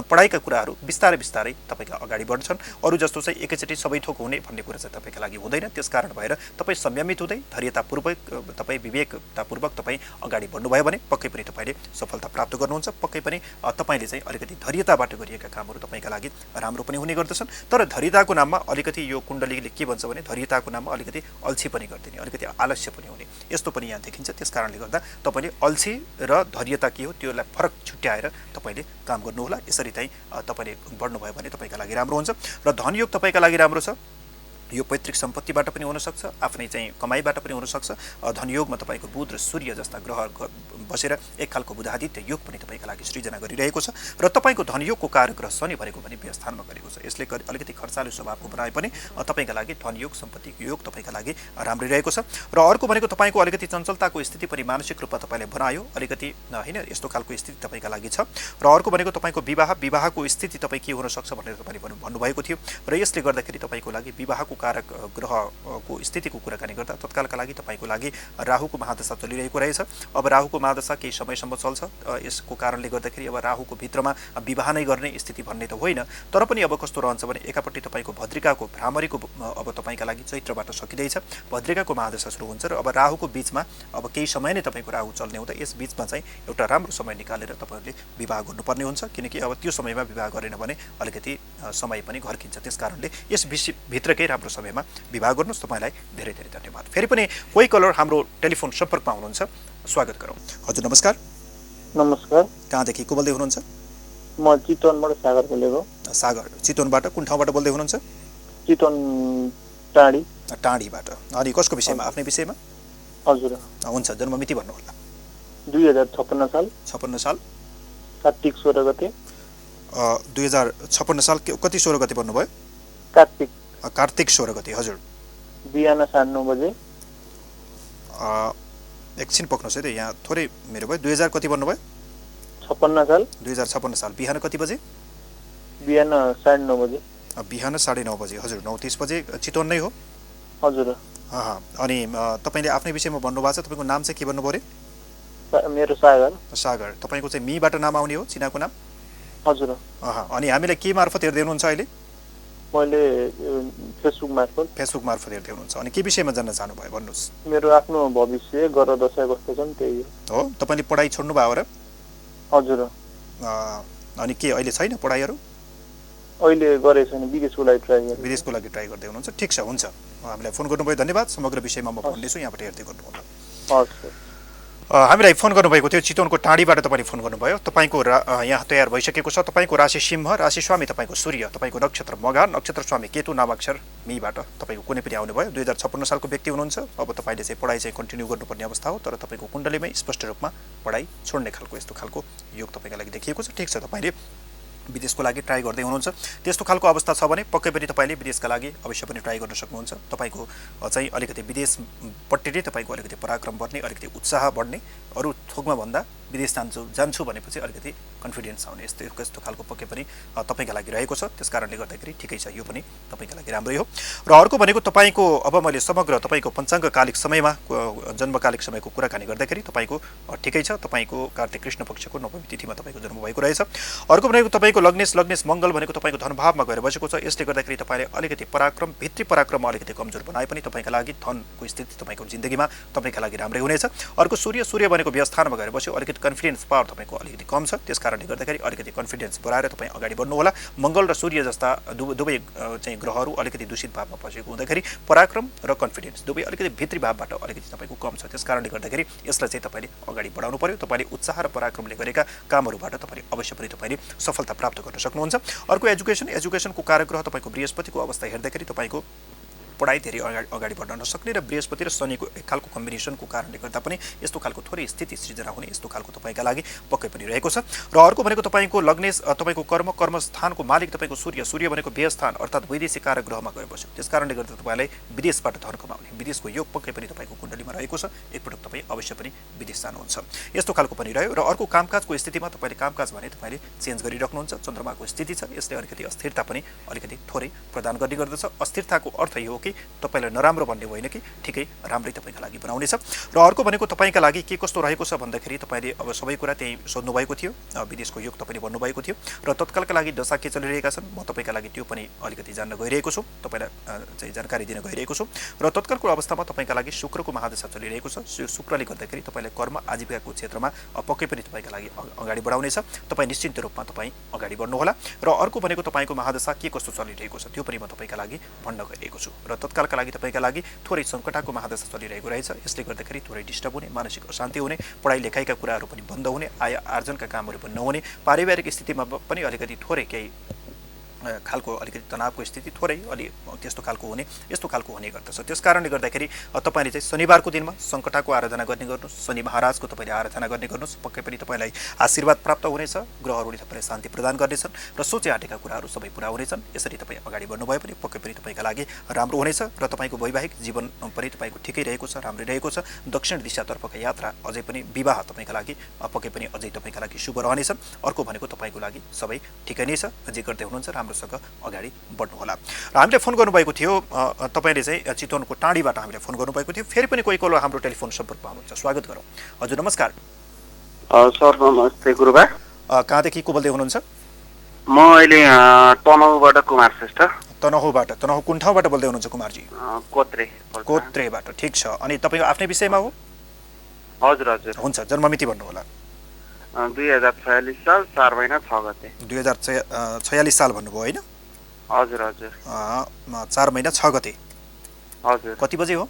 पढाइका कुराहरू बिस्तारै बिस्तारै तपाईँका अगाडि बढ्छन्। अरू जस्तो चाहिँ एकैचोटि सबै थोक हुने भन्ने कुरा चाहिँ तपाईँका लागि हुँदैन। त्यस कारण भएर तपाईँ संयमित हुँदै धैर्यतापूर्वक, तपाईँ विवेकतापूर्वक तपाईँ अगाडि बढ्नुभयो भने पक्कै पनि तपाईँले सफलता प्राप्त गर्नुहुन्छ। पक्कै पनि तपाईँले चाहिँ अलिकति धैर्यताबाट गरिएका कामहरू तपाईँका लागि राम्रो पनि हुने गर्दछन्। तर धैर्यताको नाममा अलिकति यो कुण्डलीले के भन्छ भने धैर्यताको नाममा अलिकति अल्छी पनि गरिदिने, अलिकति आलस्य पनि हुने यस्तो पनि यहाँ देखिन्छ। त्यस कारणले गर्दा तपाईँले अल्छी र धैर्यता के हो त्योलाई फरक छुट्याएर तपाईँले काम गर्नुहोला। यसरी चाहिँ तपाईँले बढ्नुभयो भने तपाईँका लागि राम्रो हुन्छ। र धनयोग तपाईँका लागि राम्रो छ। यो पैतृक सम्पत्तिबाट पनि हुनसक्छ, आफ्नै चाहिँ कमाइबाट पनि हुनसक्छ। धनयोगमा तपाईँको बुध र सूर्य जस्ता ग्रह बसेर एक खालको बुधादित्य योग पनि तपाईँका लागि सृजना गरिरहेको छ। र तपाईँको धनयोगको कारक ग्रह शनि भनेको पनि व्यवस्थानमा गरेको छ। यसले अलिकति खर्चालु स्वभावको बनाए पनि तपाईँका लागि धनयोग सम्पत्तिको योग तपाईँका लागि राम्रै रहेको छ। र अर्को भनेको तपाईँको अलिकति चञ्चलताको स्थिति पनि मानसिक रूपमा तपाईँले बनायो, अलिकति होइन यस्तो खालको स्थिति तपाईँका लागि छ। र अर्को भनेको तपाईँको विवाहको स्थिति तपाईँ के हुनसक्छ भनेर तपाईँले भन्नुभएको थियो। र यसले गर्दाखेरि तपाईँको लागि विवाहको कारक ग्रहको स्थितिको कुराकानी गर्दा तत्कालका लागि तपाईँको लागि राहुको महादशा चलिरहेको रहेछ। अब राहुको महादशा केही समयसम्म चल्छ। यसको कारणले गर्दाखेरि अब राहुको भित्रमा विवाह नै गर्ने स्थिति भन्ने त होइन, तर पनि अब कस्तो रहन्छ भने एकापट्टि तपाईँको भद्रिकाको भ्रामरीको अब तपाईँका लागि चैत्रबाट सकिँदैछ, भद्रिकाको महादशा सुरु हुन्छ र अब राहुको बिचमा अब केही समय नै तपाईँको राहु चल्ने हुँदा यस बिचमा चाहिँ एउटा राम्रो समय निकालेर तपाईँहरूले विवाह गर्नुपर्ने हुन्छ, किनकि अब त्यो समयमा विवाह गरेन भने अलिकति समय पनि घर्किन्छ। त्यस कारणले यस भित्रकै राम्रो समयमा विवाह गर्नुहोस्। तपाईँलाई धेरै धेरै धन्यवाद। फेरि पनि कोही कलर हाम्रो टेलिफोन सम्पर्कमा हुनुहुन्छ, स्वागत गरौँ। हजुर नमस्कार। नमस्कार। कहाँदेखि को बोल्दै हुनुहुन्छ? म चितवनबाट सागर बोलेको। सागर, चितवनबाट कुन ठाउँबाट बोल्दै हुनुहुन्छ? चितवन टाढी। टाढीबाट। अनि कसको विषयमा? आफ्नै विषयमा? हजुर। हुन्छ, जन्ममिति भन्नुहोला। 2056 साल। 56 साल कार्तिक 16 गते। 2056 साल कति 16 गते भन्नुभयो? कार्तिक। कार्तिक 16 गते। हजुर। बिहान 9:30 बजे। एकछिन पक्नुहोस् है त, यहाँ थोरै मेरो भयो। 2000 कति भन्नुभयो? 56 साल। 2056 साल। बिहान कति बजे? बिहान 9:30 बजे। बिहान 9:30 बजे। हजुर, 9:30 बजे। चितवन नै हो? हजुर। अनि तपाईँले आफ्नै विषयमा भन्नुभएको छ। तपाईँको नाम चाहिँ के भन्नुभयो अरे? मेरो सागर। सागर। तपाईँको चाहिँ मीबाट नाम आउने हो, चिनाको नाम? हजुर। अनि हामीलाई के मार्फत हेर्दै हुनुहुन्छ अहिले? मैले फेसबुक मार्फत। फेसबुक मार्फत हेर्दै हुनुहुन्छ। अनि के विषयमा जान्न चाहनुभयो भन्नुहोस्? मेरो आफ्नो भविष्य, ग्रह दशा कस्तो छन् त्यही हो। तपाईँले पढाइ छोड्नु भयो र? हजुर। अनि के अहिले छैन पढाइहरू? अहिले गरेको छैन, विदेशको लागि ट्राई गरेँ। विदेशको लागि ट्राई गर्दै हुनुहुन्छ। ठिक छ, हुन्छ। हामीलाई फोन गर्नुभयो, धन्यवाद। समग्र विषयमा म भन्दैछु, यहाँबाट हेर्दै गर्नुहोला। हस्। हामीलाई फोन गर्नुभएको थियो, चितवनको टाढीबाट तपाईँले फोन गर्नुभयो। तपाईँको यहाँ तयार भइसकेको छ। तपाईँको राशि सिंह, राशि स्वामी तपाईँको सूर्य, तपाईँको नक्षत्र मघा, नक्षत्र स्वामी केतु, नामाक्षर मीबाट तपाईँको कुनै पनि आउनुभयो। 2056 सालको व्यक्ति हुनुहुन्छ। अब तपाईँले चाहिँ पढाइ चाहिँ कन्टिन्यू गर्नुपर्ने अवस्था हो, तर तपाईँको कुण्डलीमै स्पष्ट रूपमा पढाइ छोड्ने खालको यस्तो खालको योग तपाईँका लागि देखिएको छ। ठिक छ, तपाईँले विदेशको लागि ट्राई गर्दै हुनुहुन्छ। त्यस्तो खालको अवस्था छ भने पक्कै पनि तपाईँले विदेशका लागि अवश्य पनि ट्राई गर्न सक्नुहुन्छ। तपाईँको चाहिँ अलिकति विदेशपट्टि नै तपाईँको अलिकति पराक्रम बढ्ने, अलिकति उत्साह बढ्ने, अरू थोकमा भन्दा विदेश जान्छु भनेपछि अलिकति कन्फिडेन्स आउने यस्तो खालको पक्कै पनि तपाईँका लागि रहेको छ। त्यस कारणले गर्दाखेरि ठिकै छ, यो पनि तपाईँका लागि राम्रै हो। र अर्को भनेको तपाईँको अब मैले समग्र तपाईँको पञ्चाङ्गकालिक समयमा जन्मकालिक समयको कुराकानी गर्दाखेरि तपाईँको ठिकै छ। तपाईँको कार्तिक कृष्ण पक्षको नवमी तिथिमा तपाईँको जन्म भएको रहेछ। अर्को भनेको तपाईँको लग्नेश मङ्गल भनेको तपाईँको धनभावमा गएर बसेको छ। यसले गर्दाखेरि तपाईँले अलिकति पराक्रम, भित्री पराक्रम अलिकति कमजोर बनाए पनि तपाईँका लागि धनको स्थिति तपाईँको जिन्दगीमा तपाईँका लागि राम्रै हुनेछ। अर्को सूर्य भनेको व्यवस्थानमा गएर बस्यो, अलिकति कन्फिडेन्स पावर तपाईँको अलिकति कम छ। त्यस कारणले गर्दाखेरि अलिकति कन्फिडेन्स बढाएर तपाईँ अगाडि बढ्नुहोला। मङ्गल र सूर्य जस्ता दुवै चाहिँ ग्रहहरू अलिकति दूषित भावमा बसेको हुँदाखेरि पराक्रम र कन्फिडेन्स दुवै अलिकति भित्री भावबाट अलिकति तपाईँको कम छ। त्यस कारणले गर्दाखेरि यसलाई चाहिँ तपाईँले अगाडि बढाउनु पर्यो। तपाईँले उत्साह र पराक्रमले गरेका कामहरूबाट तपाईँले अवश्य पनि तपाईँले सफलता प्राप्त गर्न सक्नुहुन्छ। अर्को एजुकेसनको कारक ग्रह तपाईँको बृहस्पतिको अवस्था हेर्दाखेरि तपाईँको पढाइ धेरै अगाडि बढ्न नसक्ने र बृहस्पति र शनिको एक खालको कम्बिनेसनको कारणले गर्दा पनि यस्तो खालको थोरै स्थिति सृजना हुने यस्तो खालको तपाईँका लागि पक्कै पनि रहेको छ। र अर्को भनेको तपाईँको लग्नेश तपाईँको कर्मस्थानको मालिक तपाईँको सूर्य भनेको व्ययस्थान अर्थात् वैदेशिक कारक ग्रहमा गएर बस्यो। त्यस कारणले गर्दा तपाईँलाई विदेशबाट धन कमाउने, विदेशको योग पक्कै पनि तपाईँको कुण्डलीमा रहेको छ। एकपटक तपाईँ अवश्य पनि विदेश जानुहुन्छ, यस्तो खालको पनि रह्यो। र अर्को कामकाजको स्थितिमा तपाईँले कामकाज भने तपाईँले चेन्ज गरिराख्नुहुन्छ। चन्द्रमाको स्थिति छ, यसले अलिकति अस्थिरता पनि अलिकति थोरै प्रदान गर्ने गर्दछ। अस्थिरताको अर्थ यो हो कि तपाईँलाई नराम्रो भन्ने होइन कि ठिकै राम्रै तपाईँका लागि बनाउनेछ। र अर्को भनेको तपाईँका लागि के कस्तो रहेको छ भन्दाखेरि तपाईँले अब सबै कुरा त्यही सोध्नुभएको थियो, विदेशको योग तपाईँले भन्नुभएको थियो र तत्कालका लागि दशा के चलिरहेका छन् म तपाईँका लागि त्यो पनि अलिकति जान्न गइरहेको छु, तपाईँलाई चाहिँ जानकारी दिन गइरहेको छु। र तत्कालको अवस्थामा तपाईँका लागि शुक्रको महादशा चलिरहेको छ। शुक्रले गर्दाखेरि तपाईँलाई कर्म आजीविकाको क्षेत्रमा पक्कै पनि तपाईँका लागि अगाडि बढाउनेछ। तपाईँ निश्चिन्त रूपमा तपाईँ अगाडि बढ्नुहोला। र अर्को भनेको तपाईँको महादशा के कस्तो चलिरहेको छ त्यो पनि म तपाईँका लागि भन्न गइरहेको छु। र तत्कालका लागि तपाईँका लागि थोरै सङ्कटाको महादशा चलिरहेको रहेछ। यसले गर्दाखेरि थोरै डिस्टर्ब हुने, मानसिक अशान्ति हुने, पढाइ लेखाइका कुराहरू पनि बन्द हुने, आय आर्जनका कामहरू पनि नहुने, पारिवारिक स्थितिमा पनि अलिकति थोरै केही खालको अलिकति तनावको स्थिति थोरै अलि त्यस्तो खालको हुने यस्तो खालको हुने गर्दछ। त्यस कारणले गर्दाखेरि तपाईँले चाहिँ शनिबारको दिनमा सङ्कटाको आराधना गर्ने गर्नुहोस्, शनि महाराजको तपाईँले आराधना गर्ने गर्नुहोस्। पक्कै पनि तपाईँलाई आशीर्वाद प्राप्त हुनेछ, ग्रहहरूले तपाईँलाई शान्ति प्रदान गर्नेछन् र सोचे आँटेका कुराहरू सबै पुरा हुनेछन्। यसरी तपाईँ अगाडि बढ्नुभयो भने पक्कै पनि तपाईँका लागि राम्रो हुनेछ। र तपाईँको वैवाहिक जीवन पनि तपाईँको ठिकै रहेको छ, राम्रै रहेको छ। दक्षिण दिशातर्फको यात्रा अझै पनि विवाह तपाईँका लागि पक्कै पनि अझै तपाईँका लागि शुभ रहनेछ। अर्को भनेको तपाईँको लागि सबै ठिकै नै छ, जे गर्दै हुनुहुन्छ राम्रोसँग अगाडि बढ्नुहोला। र हामीले फोन गर्नुभएको थियो तपाईँले चाहिँ चितवनको टाँडीबाट हामीले फोन गर्नुभएको थियो। फेरि पनि कोही कोही हाम्रो टेलिफोन सम्पर्कमा हुनुहुन्छ, स्वागत गरौँ। हजुर नमस्कार। सर नमस्ते गुरुबा। कहाँदेखि को बोल्दै हुनुहुन्छ? म अहिले तनहुबाट कुमार श्रेष्ठ। तनहुबाट। तनहु कुन ठाउँबाट बोल्दै हुनुहुन्छ कुमारजी? कोत्रेबाट। ठिक छ। अनि तपाईँको आफ्नै विषयमा हो? हजुर हजुर। हुन्छ, जन्ममिति भन्नुहोला। 2046 साल 4 महिना 6 गते। 2046 साल भन्नुभयो होइन? हजुर हजुर। 4 महिना 6 गते। हजुर। कति बजे हो?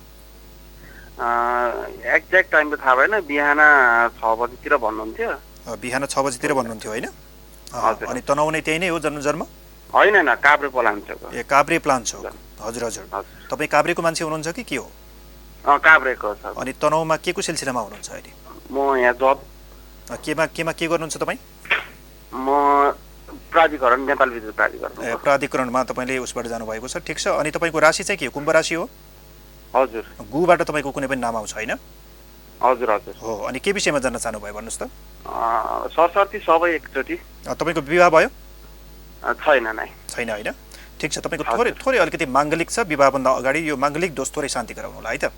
एक्ज्याक्ट टाइम त थाहा भएन, बिहान 6 बजीतिर भन्नुहुन्थ्यो। बिहान 6 बजीतिर भन्नुहुन्थ्यो होइन? अनि तनहु नै त्यही नै हो जन्म? होइन होइन, काभ्रे प्लान्चोक। ए काभ्रे प्लान्चोक। हजुर हजुर। तपाईँ काभ्रेको मान्छे हुनुहुन्छ कि के हो? काभ्रेको सर। अनि तनहुमा के को सिलसिलामा हुनुहुन्छ अहिले? म यहाँ जब। केमा के गर्नुहुन्छ तपाईँ? म प्राधिकरण, नेपाल विद्युत प्राधिकरण। प्राधिकरणमा तपाईँले उसबाट जानुभएको छ। ठिक छ। अनि तपाईँको राशि चाहिँ के हो? कुम्भ राशि हो? हजुर। गुबाट तपाईँको कुनै पनि नाम आउँछ होइन? हजुर हजुर। हो। अनि के विषयमा जान्न चाहनुभयो भन्नुहोस् त? सरस्वती सबै एकचोटि। तपाईँको विवाह भयो? छैन नै। छैन होइन? ठिक छ। तपाईँको थोरै अलिकति माङ्गलिक छ। विवाहभन्दा अगाडि यो माङ्गलिक दोष थोरै शान्ति गराउनु होला है त।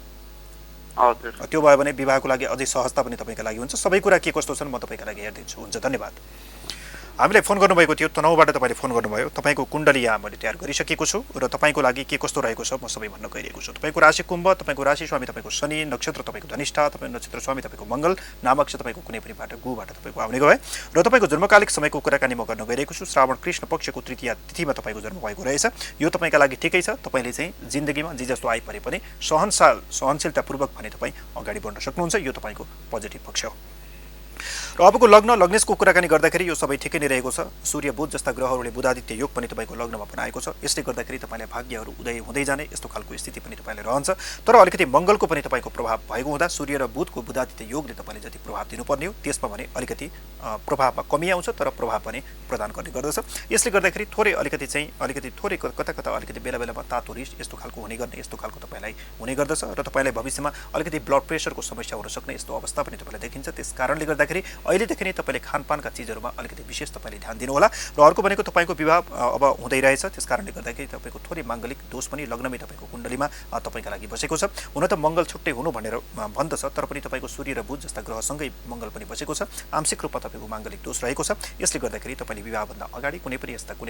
हजुर। त्यो भयो भने विवाहको लागि अझै सहजता पनि तपाईँको लागि हुन्छ। सबै कुरा के कस्तो छन् म तपाईँको लागि हेरिदिन्छु। हुन्छ, धन्यवाद। हामीले फोन गर्नुभएको थियो, तनहुबाट तपाईँले फोन गर्नुभयो। तपाईँको कुण्डली यहाँ मैले तयार गरिसकेको छु र तपाईँको लागि के कस्तो रहेको छ म सबै भन्न गइरहेको छु। तपाईँको राशि कुम्भ, तपाईँको राशि स्वामी तपाईँको शनि, नक्षत्र तपाईँको धनिष्ठा, तपाईँको नक्षत्र स्वामी तपाईँको मङ्गल, नामक चाहिँ तपाईँको कुनै पनि गुबाट तपाईँको आउने गए र तपाईँको जन्मकालिक समयको कुराकानी म गर्न गइरहेको छु। श्रावण कृष्ण पक्षको तृतीया तिथिमा तपाईँको जन्म भएको रहेछ। यो तपाईँका लागि ठिकै छ। तपाईँले चाहिँ जिन्दगीमा जे जस्तो आइपरे पनि सहनशीलतापूर्वक भने तपाईँ अगाडि बढ्न सक्नुहुन्छ। यो तपाईँको पोजिटिभ पक्ष हो। र अबको लग्नेशको कुराकानी गर्दाखेरि यो सबै ठिकै नै रहेको छ। सूर्य बुध जस्ता ग्रहहरूले बुधादित्य योग पनि तपाईँको लग्नमा बनाएको छ। यसले गर्दाखेरि तपाईँलाई भाग्यहरू उदय हुँदै जाने यस्तो खालको स्थिति पनि तपाईँले रहन्छ। तर अलिकति मङ्गलको पनि तपाईँको प्रभाव भएको हुँदा सूर्य र बुधको बुधादित्य योगले तपाईँले जति प्रभाव दिनुपर्ने हो त्यसमा भने अलिकति प्रभावमा कमी आउँछ, तर प्रभाव पनि प्रदान गर्ने गर्दछ। यसले गर्दाखेरि अलिकति थोरै कता कता अलिकति बेला बेलामा तातो रिस यस्तो खालको हुने गर्ने यस्तो खालको तपाईँलाई हुने गर्दछ र तपाईँलाई भविष्यमा अलिकति ब्लड प्रेसरको समस्या हुन सक्ने यस्तो अवस्था पनि तपाईँलाई देखिन्छ। त्यस कारणले गर्दाखेरि अहिलेदेखि नै तपाईँले खानपानका चिजहरूमा अलिकति विशेष तपाईँले ध्यान दिनुहोला। र अर्को भनेको तपाईँको विवाह अब हुँदै रहेछ। त्यस कारणले गर्दाखेरि तपाईँको थोरै माङ्गलिक दोष पनि लग्नमै तपाईँको कुण्डलीमा तपाईँका लागि बसेको छ। हुन त मङ्गल छुट्टै हुनु भनेर भन्दछ, तर पनि तपाईँको सूर्य र बुध जस्ता ग्रहसँगै मङ्गल पनि बसेको छ। आंशिक रूपमा तपाईँको माङ्गलिक दोष रहेको छ। यसले गर्दाखेरि तपाईँले विवाहभन्दा अगाडि कुनै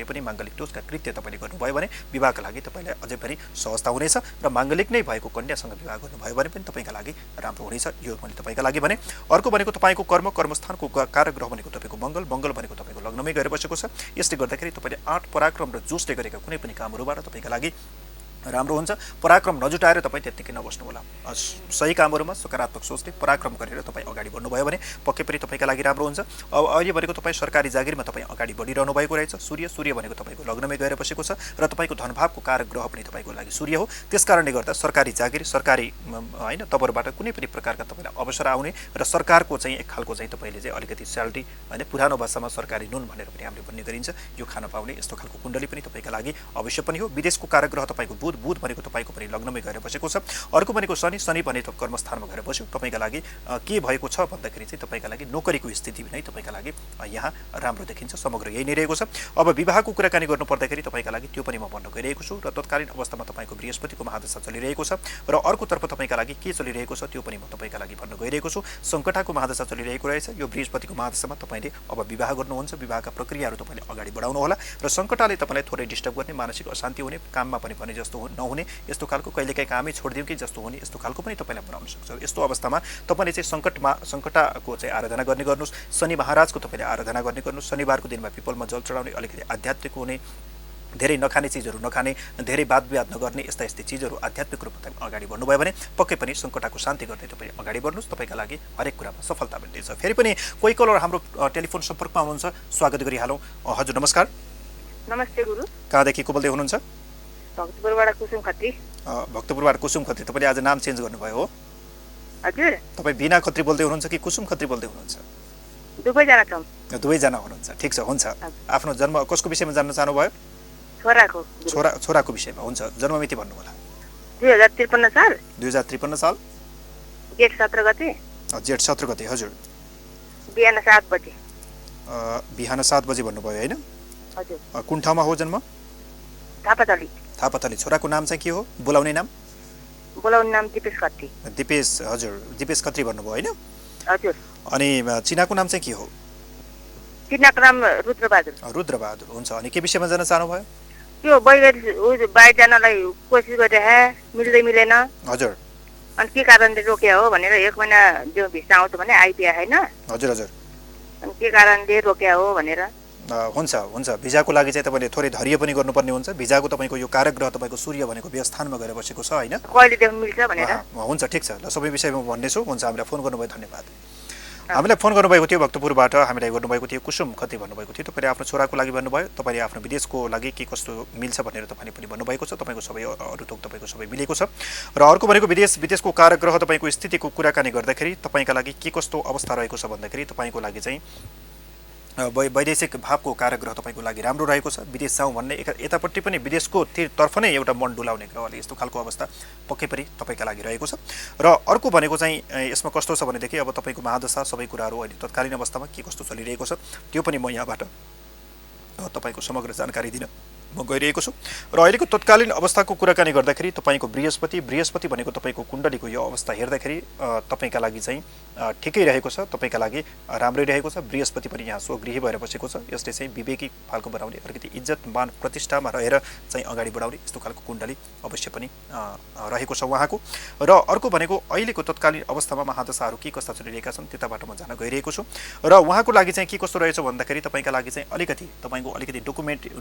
पनि माङ्गलिक दोषका कृत्य तपाईँले गर्नुभयो भने विवाहका लागि तपाईँलाई अझै पनि सहजता हुनेछ र माङ्गलिक नै भएको कन्यासँग विवाह गर्नुभयो भने पनि तपाईँका लागि राम्रो हुनेछ। यो मैले तपाईँका लागि भने। अर्को भनेको तपाईँको कर्मस्थानको कारक ग्रह भनेको तपाईँको मङ्गल भनेको तपाईँको लग्नमै गएर बसेको छ। यसले गर्दाखेरि तपाईँले आँट पराक्रम र जोसले गरेका कुनै पनि कामहरूबाट तपाईँका लागि राम्रो हुन्छ। पराक्रम नजुटाएर तपाईँ त्यत्तिकै नबस्नु होला। सही कामहरूमा सकारात्मक सोचले पराक्रम गरेर तपाईँ अगाडि बढ्नुभयो भने पक्कै पनि तपाईँका लागि राम्रो हुन्छ। अब अहिले भनेको तपाईँ सरकारी जागिरमा तपाईँ अगाडि बढिरहनु भएको रहेछ। सूर्य भनेको तपाईँको लग्नमै गएर बसेको छ र तपाईँको धनभावको कारक ग्रह पनि तपाईँको लागि सूर्य हो। त्यस कारणले गर्दा सरकारी जागिर सरकारी होइन तबरबाट कुनै पनि प्रकारका तपाईँलाई अवसर आउने र सरकारको चाहिँ एक खालको चाहिँ तपाईँले चाहिँ अलिकति स्यालेरी होइन पुरानो भाषामा सरकारी नुन भनेर पनि हामीले भन्ने गरिन्छ, यो खान पाउने यस्तो खालको कुण्डली पनि तपाईँका लागि अवश्य पनि हो। विदेशको कारक ग्रह तपाईँको बुध भनेको तपाईँको पनि लग्नमै गएर बसेको छ। अर्को भनेको शनि भने कर्मस्थानमा गएर बस्यो। तपाईँका लागि के भएको छ भन्दाखेरि चाहिँ तपाईँका लागि नोकरीको स्थिति नै तपाईँका लागि यहाँ राम्रो देखिन्छ। समग्र यही नै रहेको छ। अब विवाहको कुराकानी गर्नु पर्दाखेरि तपाईँका लागि त्यो पनि म भन्न गइरहेको छु र तत्कालीन अवस्थामा तपाईँको बृहस्पतिको महादशा चलिरहेको छ र अर्कोतर्फ तपाईँका लागि के चलिरहेको छ त्यो पनि म तपाईँका लागि भन्न गइरहेको छु। सङ्कटाको महादशा चलिरहेको रहेछ। यो बृहस्पतिको महादशामा तपाईँले अब विवाह गर्नुहुन्छ। विवाहका प्रक्रियाहरू तपाईँले अगाडि बढाउनु होला र सङ्कटले तपाईँलाई थोरै डिस्टर्ब गर्ने, मानसिक अशान्ति हुने, काममा पनि भने जस्तो नहुने, यस्तो खालको कहिलेकाहीँ कामै छोडिदिउँ कि जस्तो हुने यस्तो खालको पनि तपाईँलाई बनाउन सक्छ। यस्तो अवस्थामा तपाईँले चाहिँ सङ्कटको चाहिँ आराधना गर्ने गर्नुहोस्। शनि महाराजको तपाईँले आराधना गर्ने गर्नुहोस्। शनिबारको दिनमा पिपलमा जल चढाउने, अलिकति आध्यात्मिक हुने, धेरै नखाने चिजहरू नखाने, धेरै वाद विवाद नगर्ने, यस्ता चिजहरू आध्यात्मिक रूपमा तपाईँ अगाडि बढ्नुभयो भने पक्कै पनि सङ्कटको शान्ति गर्दै तपाईँ अगाडि बढ्नुहोस्। तपाईँका लागि हरेक कुरामा सफलता मिल्दैछ। फेरि पनि कोही कलर हाम्रो टेलिफोन सम्पर्कमा हुनुहुन्छ, स्वागत गरिहालौँ। हजुर नमस्कार। नमस्ते गुरु। कहाँदेखि को बोल्दै हुनुहुन्छ? भक्तपुरबाट कुसुम खत्री। भक्तपुरबाट कुसुम खत्री। तपाईँले आज नाम चेन्ज गर्नुभयो हो? हजुर। तपाईँ बिना खत्री बोल्दै हुनुहुन्छ कि कुसुम खत्री बोल्दै हुनुहुन्छ? दुवैजना छौँ। दुवैजना हुनुहुन्छ। ठिक छ, हुन्छ। आफ्नो जन्म कसको विषयमा जान्न चाहनुभयो? छोराको विषयमा। हुन्छ, जन्ममिति भन्नु होला। 2053 साल। 2053 साल जेठ 17 गते। जेठ 17 गते। हजुर। बिहान 7 बजे। बिहान 7 बजे भन्नुभयो होइन? हजुर कुन ठाउँमा हो जन्म? थापातली थापातली। छोराको नाम चाहिँ के हो? बोलाउने नाम? बोलाउने नाम दिपेश खत्री। दिपेश, हजुर दिपेश खत्री भन्नुभयो होइन? हजुर अनि चिनाको नाम चाहिँ के हो? चिनाको नाम रुद्रबहादुर। रुद्रबहादुर, हुन्छ। अनि के विषयमा जान चाहनुभयो? त्यो बाहिर जानलाई कोसिस गरिरहे मिल्दैन। हजुर अनि के कारणले रोक्या हो भनेर 1 महिना जो भिसा आउँछ भने आइपिए होइन। हजुर हजुर। अनि के कारणले रोक्या हो भनेर। हुन्छ हुन्छ। भिजाको लागि चाहिँ तपाईँले थोरै धैर्य पनि गर्नुपर्ने हुन्छ। भिजाको तपाईँको यो कारागृह तपाईँको सूर्य भनेको व्यवस्थानमा गएर बसेको छ होइन? कहिलेदेखि मिल्छ भनेर। हुन्छ, ठिक छ। ल, सबै विषयमा भन्नेछु। हुन्छ, हामीलाई फोन गर्नुभयो, धन्यवाद। हामीलाई फोन गर्नुभएको थियो भक्तपुरबाट, हामीलाई गर्नुभएको थियो कुसुम खत्री भन्नुभएको थियो। तपाईँले आफ्नो छोराको लागि भन्नुभयो, तपाईँले आफ्नो विदेशको लागि के कस्तो मिल्छ भनेर तपाईँले पनि भन्नुभएको छ। तपाईँको सबै अरू थोक तपाईँको सबै मिलेको छ। र अर्को भनेको विदेशको कारागृह तपाईँको स्थितिको कुराकानी गर्दाखेरि तपाईँका लागि के कस्तो अवस्था रहेको छ भन्दाखेरि तपाईँको लागि चाहिँ वैदेशिक भावको कारागृह तपाईँको लागि राम्रो रहेको छ। विदेश जाउँ भन्ने यतापट्टि पनि विदेशको तर्फ नै एउटा मन डुलाउने ग्रहले यस्तो खालको अवस्था पक्कै पनि तपाईँका लागि रहेको छ। र अर्को भनेको चाहिँ यसमा कस्तो छ भनेदेखि अब तपाईँको महादशा सबै कुराहरू अहिले तत्कालीन अवस्थामा के कस्तो चलिरहेको छ त्यो पनि म यहाँबाट तपाईँको समग्र जानकारी दिन म गइरहेको छु। र अहिलेको तत्कालीन अवस्थाको कुराकानी गर्दाखेरि तपाईँको बृहस्पति भनेको तपाईँको कुण्डलीको यो अवस्था हेर्दाखेरि तपाईँका लागि चाहिँ ठिकै रहेको छ, तपाईँका लागि राम्रै रहेको छ। बृहस्पति पनि यहाँ स्वगृही भएर बसेको छ। यसले चाहिँ विवेकी खालको बनाउने, अलिकति इज्जत मान प्रतिष्ठामा रहेर चाहिँ अगाडि बढाउने यस्तो खालको कुण्डली अवश्य पनि रहेको छ उहाँको। र अर्को भनेको अहिलेको तत्कालीन अवस्थामा महादशाहरू के कस्ता चलिरहेका छन् त्यताबाट म जान गइरहेको छु। र उहाँको लागि चाहिँ के कस्तो रहेछ भन्दाखेरि तपाईँका लागि चाहिँ अलिकति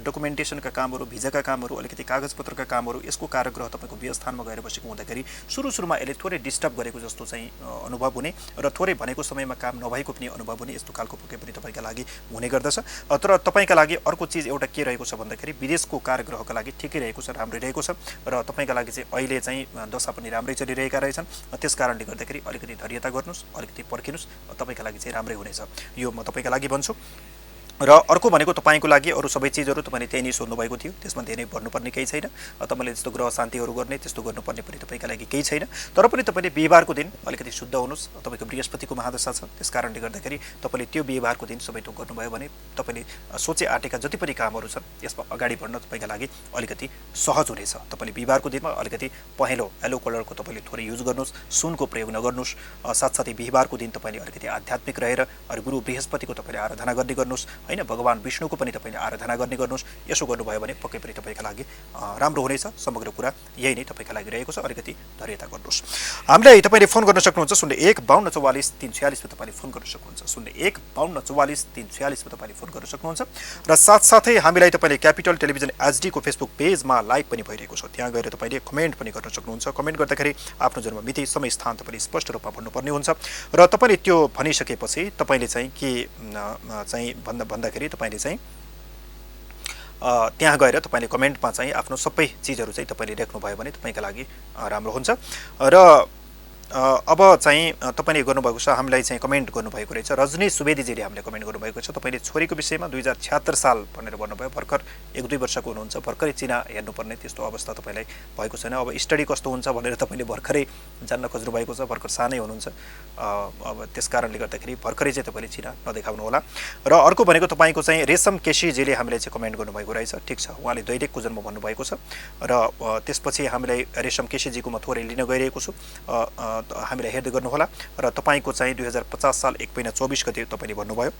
डकुमेन्टेसनका कामहरू, भिजाका कामहरू, अलिकति कागजपत्रका कामहरू, यसको कारागृह तपाईँको व्यवस्थानमा गएर बसेको हुँदाखेरि सुरुमा यसले थोरै डिस्टर्ब गरेको जस्तो चाहिँ अनुभव हुने र थोरै भनेको समयमा काम नभएको पनि अनुभव हुने यस्तो खालको पक्कै पनि तपाईँका लागि हुने गर्दछ। तर तपाईँका लागि अर्को चिज एउटा के रहेको छ भन्दाखेरि विदेशको कारागृहका लागि ठिकै रहेको छ, राम्रै रहेको छ। र तपाईँका लागि चाहिँ अहिले चाहिँ दशा पनि राम्रै चलिरहेका रहेछन्। त्यस कारणले गर्दाखेरि अलिकति धैर्यता गर्नुहोस्, अलिकति पर्खिनुहोस्, तपाईँका लागि चाहिँ राम्रै हुनेछ, यो म तपाईँका लागि भन्छु। र अर्को भनेको तपाईँको लागि अरू सबै चिजहरू तपाईँले त्यही नै सोध्नुभएको थियो, त्यसमा धेरै भन्नुपर्ने केही छैन। तपाईँले त्यस्तो ग्रह शान्तिहरू गर्ने त्यस्तो गर्नुपर्ने पनि तपाईँका लागि केही छैन। तर पनि तपाईँले बिहिबारको दिन अलिकति शुद्ध हुनुहोस्। तपाईँको बृहस्पतिको महादशा छ, त्यस कारणले गर्दाखेरि तपाईँले त्यो बिहिबारको दिन सबै थोक गर्नुभयो भने तपाईँले सोचे आँटेका जति पनि कामहरू छन् यसमा अगाडि बढ्न तपाईँका लागि अलिकति सहज हुनेछ। तपाईँले बिहिबारको दिनमा अलिकति पहेँलो येलो कलरको तपाईँले थोरै युज गर्नुहोस्, सुनको प्रयोग नगर्नुहोस्। साथसाथै बिहिबारको दिन तपाईँले अलिकति आध्यात्मिक रहेर गुरु बृहस्पतिको तपाईँले आराधना गर्ने गर्नुहोस् होइन, भगवान विष्णुको पनि तपाईँले आराधना गर्ने गर्नुहोस्। यसो गर्नुभयो भने पक्कै पनि तपाईँका लागि राम्रो हुनेछ। समग्र कुरा यही नै तपाईँका लागि रहेको छ, अलिकति धैर्यता गर्नुहोस्। हामीलाई तपाईँले फोन गर्न सक्नुहुन्छ 0152444346 मा तपाईँले फोन गर्न सक्नुहुन्छ, 0152444346 मा तपाईँले फोन गर्न सक्नुहुन्छ। र साथसाथै हामीलाई तपाईँले क्यापिटल टेलिभिजन एचडी को फेसबुक पेजमा लाइभ पनि भइरहेको छ, त्यहाँ गएर तपाईँले कमेन्ट पनि गर्न सक्नुहुन्छ। कमेन्ट गर्दाखेरि आफ्नो जन्म मिति समय स्थान तपाईँले स्पष्ट रूपमा भन्नुपर्ने हुन्छ। र तपाईँले त्यो भनिसकेपछि तपाईँले चाहिँ के चाहिँ भन्दाखेरि तपाईँले चाहिँ त्यहाँ गएर तपाईँले कमेन्टमा चाहिँ आफ्नो सबै चिजहरू चाहिँ तपाईँले लेख्नुभयो भने तपाईँका लागि राम्रो हुन्छ। र अब चाहिँ तपाईँले गर्नुभएको छ, हामीलाई चाहिँ कमेन्ट गर्नुभएको रहेछ रजनी सुवेदीजीले हामीले कमेन्ट गर्नुभएको छ। तपाईँले छोरीको विषयमा 2076 साल भनेर भन्नुभयो, भर्खर 1-2 वर्षको हुनुहुन्छ, भर्खरै चिना हेर्नुपर्ने त्यस्तो अवस्था तपाईँलाई भएको छैन। अब स्टडी कस्तो हुन्छ भनेर तपाईँले भर्खरै जान्न खोज्नु भएको छ, भर्खर सानै हुनुहुन्छ। अब त्यस कारणले गर्दाखेरि भर्खरै चाहिँ तपाईँले चिना नदेखाउनु होला। र अर्को भनेको तपाईँको चाहिँ रेशम केसीजीले हामीलाई चाहिँ कमेन्ट गर्नुभएको रहेछ, ठिक छ, उहाँले दैलेखको जन्म भन्नुभएको छ। र त्यसपछि हामीलाई रेशम केसीजीको म थोरै लिन गइरहेको छु, हामीलाई हेर्दै गर्नुहोला। र तपाईँको चाहिँ 2050 साल 1 महिना 24 गते तपाईँले भन्नुभयो,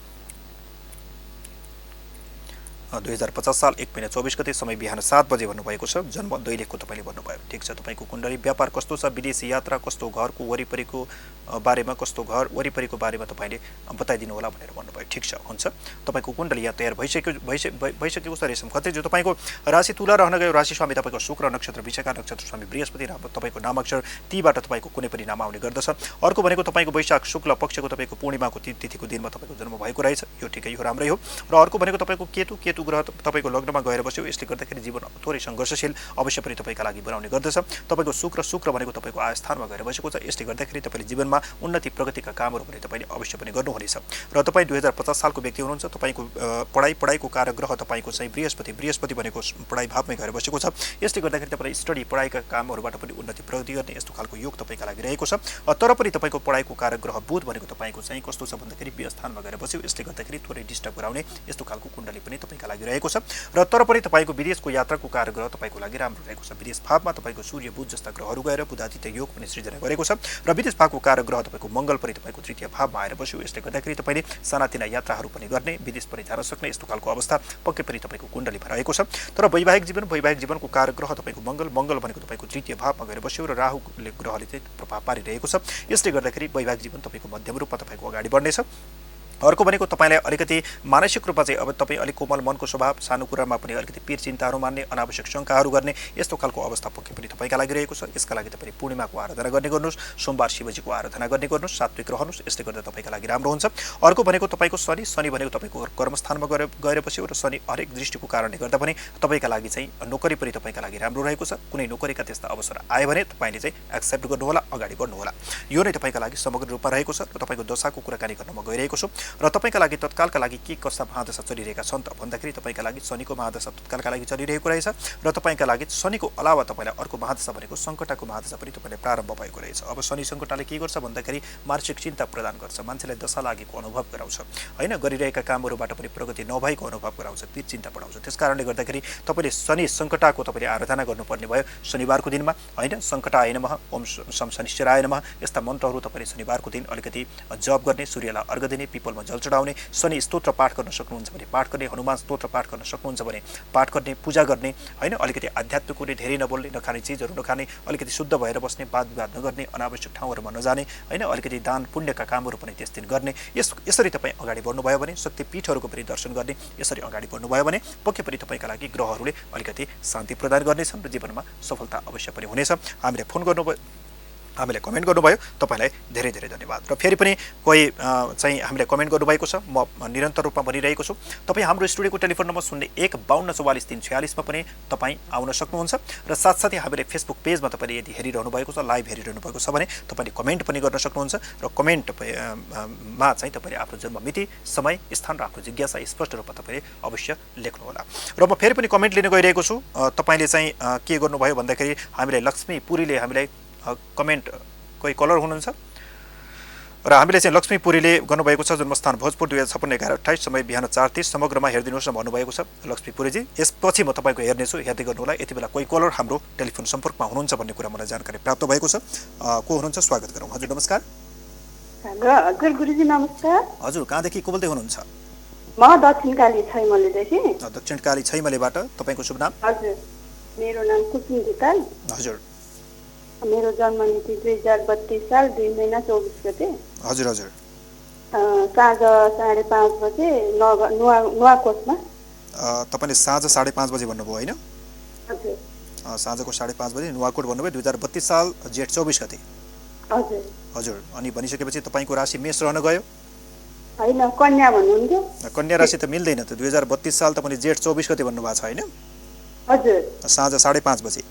2050 साल 1 महिना 24 गते, समय बिहान 7 बजे भन्नुभएको छ, जन्म दैलेखको तपाईँले भन्नुभयो, ठिक छ। तपाईँको कुण्डली व्यापार कस्तो छ, विदेशी यात्रा कस्तो, घरको वरिपरिको बारेमा कस्तो, घर वरिपरिको बारेमा तपाईँले बताइदिनु होला भनेर भन्नुभयो, ठिक छ, हुन्छ। तपाईँको कुण्डली यहाँ तयार भइसकेको छ रेशम खत्रीज्यू। तपाईँको राशि तुला रहन गयो, राशि स्वामी तपाईँको शुक्र नक्षत्र, विशाखा नक्षत्र स्वामी बृहस्पति, तपाईँको नामाक्षर तीबाट तपाईँको कुनै पनि नाम आउने गर्दछ। अर्को भनेको तपाईँको वैशाख शुक्ल पक्षको तपाईँको पूर्णिमाको तिथिको दिनमा तपाईँको जन्म भएको रहेछ, यो ठिकै हो, राम्रै हो। र अर्को भनेको तपाईँको केतु ग्रह तपाईँको लग्नमा गएर बस्यो, यसले गर्दाखेरि जीवन थोरै सङ्घर्षशील अवश्य पनि तपाईँका लागि बनाउने गर्दछ। तपाईँको शुक्र भनेको तपाईँको आस्थानमा गएर बसेको छ, यसले गर्दाखेरि तपाईँले जीवनमा उन्नति प्रगतिका कामहरू पनि तपाईँले अवश्य पनि गर्नुहुनेछ। र तपाईँ 2050 सालको व्यक्ति हुनुहुन्छ। तपाईँको पढाइको कारग्रह तपाईँको चाहिँ बृहस्पति भनेको पढाइ भावमै गएर बसेको छ, यसले गर्दाखेरि तपाईँले स्टडी पढाइका कामहरूबाट पनि उन्नति प्रगति गर्ने यस्तो खालको योग तपाईँका लागि रहेको छ। तर पनि तपाईँको पढाइको कारग्रह बुध भनेको तपाईँको चाहिँ कस्तो छ भन्दाखेरि व्यवस्थानमा गएर बस्यो, यसले गर्दाखेरि थोरै डिस्टर्ब गराउने यस्तो खालको कुण्डली पनि तपाईँका लागि रहेको छ र तर पनि तपाईँको विदेशको यात्राको कारग्रह तपाईँको लागि राम्रो रहेको छ। विदेश भावमा तपाईँको सूर्य बुध जस्ता ग्रहहरू गएर बुधादित्य योग पनि सृजना गरेको छ र विदेश भावको कारग्रह तपाईँको मङ्गल पनि तपाईँको तृतीय भावमा आएर बस्यो। यसले गर्दाखेरि तपाईँले सानातिना यात्राहरू पनि गर्ने, विदेश पनि जान सक्ने यस्तो खालको अवस्था पक्कै पनि तपाईँको कुण्डलीमा रहेको छ। तर वैवाहिक जीवनको कारग्रह तपाईँको मङ्गल भनेको तपाईँको तृतीय भावमा गएर बस्यो र राहुले ग्रहले चाहिँ प्रभाव पारिरहेको छ। यसले गर्दाखेरि वैवाहिक जीवन तपाईँको मध्यम रूपमा तपाईँको अगाडि बढ्नेछ। अर्को भनेको तपाईँलाई अलिकति मानसिक रूपमा चाहिँ अब तपाईँ अलिक कोमल मनको स्वभाव, सानो कुरामा पनि अलिकति पीर चिन्ताहरू मान्ने, अनावश्यक शङ्काहरू गर्ने यस्तो खालको अवस्था पक्कै पनि तपाईँका लागि रहेको छ। यसका लागि तपाईँले पूर्णिमाको आराधना गर्ने गर्नुहोस्, सोमबार शिवजीको आराधना गर्ने गर्नुहोस्, सात्विक रहनुहोस्। यसले गर्दा तपाईँका लागि राम्रो हुन्छ। अर्को भनेको तपाईँको शनि भनेको तपाईँको कर्मस्थानमा गएर बस्यो र शनि हरेक दृष्टिको कारणले गर्दा पनि तपाईँका लागि चाहिँ नोकरी पनि तपाईँका लागि राम्रो रहेको छ। कुनै नोकरीका त्यस्ता अवसर आयो भने तपाईँले चाहिँ एक्सेप्ट गर्नुहोला, अगाडि बढ्नुहोला। यो नै तपाईँका लागि समग्र रूपमा रहेको छ र तपाईँको दशाको कुराकानी गर्न म गइरहेको छु र तपाईँका लागि तत्कालका लागि के कस्ता महादशा चलिरहेका छन् त भन्दाखेरि तपाईँका लागि शनिको महादशा तत्कालका लागि चलिरहेको रहेछ र तपाईँका लागि शनिको अलावा तपाईँलाई अर्को महादशा भनेको सङ्कटको महादशा पनि तपाईँलाई प्रारम्भ भएको रहेछ। अब शनि सङ्कटले के गर्छ भन्दाखेरि मानसिक चिन्ता प्रदान गर्छ, मान्छेलाई दशा लागेको अनुभव गराउँछ होइन, गरिरहेका कामहरूबाट पनि प्रगति नभएको अनुभव गराउँछ, पीर चिन्ता बढाउँछ। त्यस कारणले गर्दाखेरि तपाईँले शनि सङ्कटको तपाईँले आराधना गर्नुपर्ने भयो शनिबारको दिनमा होइन। सङ्कटाय नमः, ओम शम शनिश्चराय नमः यस्ता मन्त्रहरू तपाईँले शनिबारको दिन अलिकति जप गर्ने, सूर्यलाई अर्घ दिने, पिपलमा जल चढाउने, शनि स्तोत्र पाठ गर्न सक्नुहुन्छ भने पाठ गर्ने, हनुमान स्तोत्र पाठ गर्न सक्नुहुन्छ भने पाठ गर्ने, पूजा गर्ने होइन। अलिकति आध्यात्मिक कुनै धेरै नबोल्ने, नखाने चिजहरू नखाने, अलिकति शुद्ध भएर बस्ने, वाद विवाद नगर्ने, अनावश्यक ठाउँहरूमा नजाने होइन। अलिकति दान पुण्यका कामहरू पनि त्यस दिन गर्ने। यसरी तपाईँ अगाडि बढ्नुभयो भने, शक्तिपीठहरूको पनि दर्शन गर्ने, यसरी अगाडि बढ्नुभयो भने पक्कै पनि तपाईँका लागि ग्रहहरूले अलिकति शान्ति प्रदान गर्नेछन् र जीवनमा सफलता अवश्य पनि हुनेछ। हामीलाई फोन गर्नुभयो, हामीलाई कमेन्ट गर्नुभयो, तपाईँलाई धेरै धेरै धन्यवाद। र फेरि पनि कोही चाहिँ हामीलाई कमेन्ट गर्नुभएको छ, म निरन्तर रूपमा भनिरहेको छु। तपाईँ हाम्रो स्टुडियोको टेलिफोन नम्बर 0152444346मा पनि तपाईँ आउन सक्नुहुन्छ र साथसाथै हामीले फेसबुक पेजमा तपाईँले यदि हेरिरहनु भएको छ, लाइभ हेरिरहनु भएको छ भने तपाईँले कमेन्ट पनि गर्न सक्नुहुन्छ र कमेन्टमा चाहिँ तपाईँले आफ्नो जन्ममिति, समय, स्थान र आफ्नो जिज्ञासा स्पष्ट रूपमा तपाईँले अवश्य लेख्नुहोला। र म फेरि पनि कमेन्ट लिन गइरहेको छु। तपाईँले चाहिँ के गर्नुभयो भन्दाखेरि हामीलाई लक्ष्मी पुरीले हामीलाई कमेन्ट, कोही कलर हुनुहुन्छ र हामीले चाहिँ लक्ष्मी पुरीले गर्नुभएको छ जन्मस्थान भोजपुर 2056-11-28 समय बिहान 4:30 समग्रमा हेरिदिनुहोस् न भन्नुभएको छ लक्ष्मी पुरीजी। यसपछि म तपाईँको हेर्नेछु, हेर्दै गर्नुहोला। यति बेला कोही कलर हाम्रो टेलिफोन सम्पर्कमा हुनुहुन्छ भन्ने कुरा मलाई जानकारी प्राप्त भएको छ। को हुनुहुन्छ स्वागत गरौँ। हजुर नमस्कार। हजुर गुरुजी नमस्कार। हजुर कहाँदेखि को बोल्दै हुनुहुन्छ? म दक्षिणकाली छैमलेदेखि। दक्षिणकाली छैमलेबाट। तपाईँको शुभ नाम? हजुर मेरो नाम कुसुम धिताल। हजुर मेरो जन्ममिति 2032 साल 2 महिना 24 गते। हजुर हजुर साँझ 5:30 बजे नुवाकोटमा। तपाईँले साँझ 5:30 बजे भन्नुभयो होइन? हजुर साँझको 5:30 बजे नुवाकोट भन्नुभयो 2032 साल जेठ 24 गते। हजुर हजुर अनि भनिसकेपछि तपाईँको राशि मेष रहन गयो होइन कन्या भन्नुहुन्थ्यो। कन्या राशि त मिल्दैन त, 2032 साल तपाईँले जेठ 24 गते भन्नुभएको छ होइन? हजुर साँझ 5:30 बजे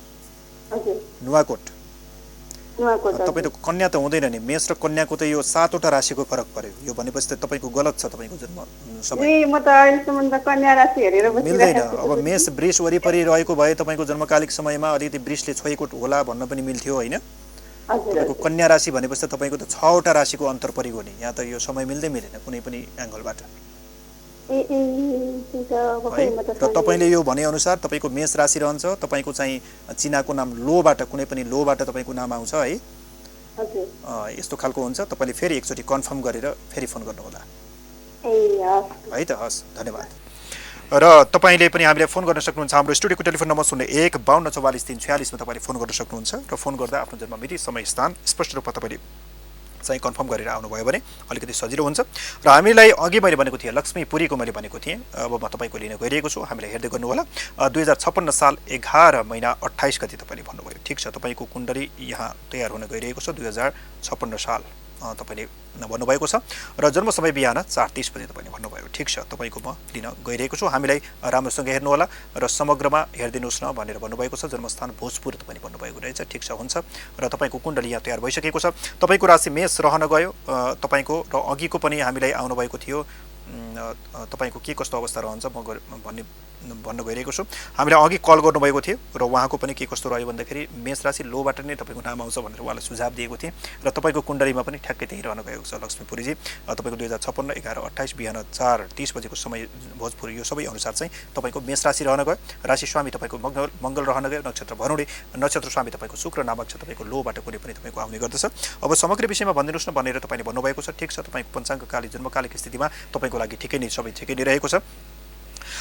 हजुर नुवाकोट। नुवाकोट तपाईँ त कन्या त हुँदैन नि, मेष र कन्याको त यो 7वटा राशिको फरक पर्यो। यो भनेपछि त तपाईँको गलत छ तपाईँको जन्म समय। म त अहिलेसम्म त कन्या राशि हेरेर मिल्दैन। अब मेष वृष वरिपरि रहेको भए तपाईँको जन्मकालिक समयमा अलिकति वृषले छोएको होला भन्न पनि मिल्थ्यो होइन? तपाईँको कन्या राशि भनेपछि त तपाईँको त 6वटा राशिको अन्तर परिगयो नि। यहाँ त यो समय मिल्दैन कुनै पनि एङ्गलबाट है। र तपाईँले यो भनेअनुसार तपाईँको मेष राशि रहन्छ, तपाईँको चाहिँ चिनाको नाम लोबाट, कुनै पनि लोबाट तपाईँको नाम आउँछ है। यस्तो खालको हुन्छ। तपाईँले फेरि एकचोटि कन्फर्म गरेर फेरि फोन गर्नुहोला है त। हस् धन्यवाद। र तपाईँले पनि हामीलाई फोन गर्न सक्नुहुन्छ। हाम्रो स्टुडियोको टेलिफोन नम्बर 0152444346मा तपाईँले फोन गर्न सक्नुहुन्छ र फोन गर्दा आफ्नो जन्ममिति, समय, स्थान स्पष्ट रूपमा तपाईँले चाहिँ कन्फर्म गरेर आउनुभयो भने अलिकति सजिलो हुन्छ। र हामीलाई अघि मैले भनेको थिएँ लक्ष्मी पुरीको मैले भनेको थिएँ, अब म तपाईँको लिन गइरहेको छु, हामीलाई हेर्दै गर्नु होला। 2056 साल 11 महिना 28 गति तपाईँले भन्नुभयो। ठिक छ, तपाईँको कुण्डली यहाँ तयार हुन गइरहेको छ 2056 साल तपाईँले भन्नुभएको छ र जन्म समय बिहान 4:30 बजे तपाईँले भन्नुभयो। ठिक छ, तपाईँको म लिन गइरहेको छु, हामीलाई राम्रोसँग हेर्नुहोला र समग्रमा हेरिदिनुहोस् न भनेर भन्नुभएको छ। जन्मस्थान भोजपुर तपाईँले भन्नुभएको रहेछ। ठिक छ, हुन्छ। र तपाईँको कुण्डली यहाँ तयार भइसकेको छ। तपाईँको राशि मेष रहन गयो तपाईँको, र अघिको पनि हामीलाई आउनुभएको थियो तपाईँको के कस्तो अवस्था रहन्छ म भन्न गइरहेको छु। हामीलाई अघि कल गर्नुभएको थियो र उहाँको पनि के कस्तो रह्यो भन्दाखेरि मेष राशि लोबाट नै तपाईँको नाम आउँछ भनेर उहाँलाई सुझाव दिएको थिएँ र तपाईँको कुण्डलीमा पनि ठ्याक्कै त्यही रहन गएको छ लक्ष्मीपुरीजी। तपाईँको 2056 11:28 बिहान 4:30 बजेको समय भोजपुरी यो सबै अनुसार चाहिँ तपाईँको मेष राशि रहन गयो। राशि स्वामी तपाईँको मङ्गल रहन गयो। नक्षत्र भरुडी, नक्षत्र स्वामी तपाईँको शुक्र, नामक छ तपाईँको लोबाट कुनै पनि तपाईँको आउने गर्दछ। अब समग्र विषयमा भनिदिनुहोस् न भनेर तपाईँले भन्नुभएको छ। ठिक छ, तपाईँको पञ्चाङ्गकाली जन्मकालिक स्थितिमा तपाईँको लागि ठिकै नै सबै ठिकै नै रहेको छ।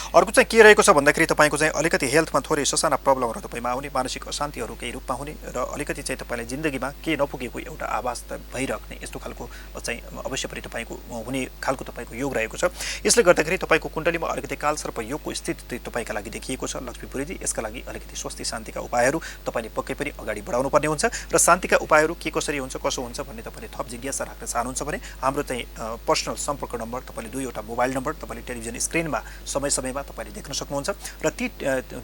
अर्को चाहिँ के रहेको छ भन्दाखेरि तपाईँको चाहिँ अलिकति हेल्थमा थोरै ससाना प्रब्लमहरू तपाईँमा आउने, मानसिक अशान्तिहरू केही रूपमा हुने र अलिकति चाहिँ तपाईँलाई जिन्दगीमा के नपुगेको एउटा आभास भइराख्ने यस्तो खालको चाहिँ अवश्य पनि तपाईँको हुने खालको तपाईँको योग रहेको छ। यसले गर्दाखेरि तपाईँको कुण्डलीमा अलिकति कालसर्प योगको स्थिति तपाईँका लागि देखिएको छ लक्ष्मीपुरीजी। यसका लागि अलिकति स्वस्ति शान्तिका उपायहरू तपाईँले पक्कै पनि अगाडि बढाउनु पर्ने हुन्छ र शान्तिका उपायहरू के कसरी हुन्छ कसो हुन्छ भन्ने तपाईँले थप जिज्ञासा राख्न चाहनुहुन्छ भने हाम्रो चाहिँ पर्सनल सम्पर्क नम्बर तपाईँले 2वटा मोबाइल नम्बर तपाईँले टेलिभिजन स्क्रिनमा समय समयमा तपाईँले देख्न सक्नुहुन्छ र ती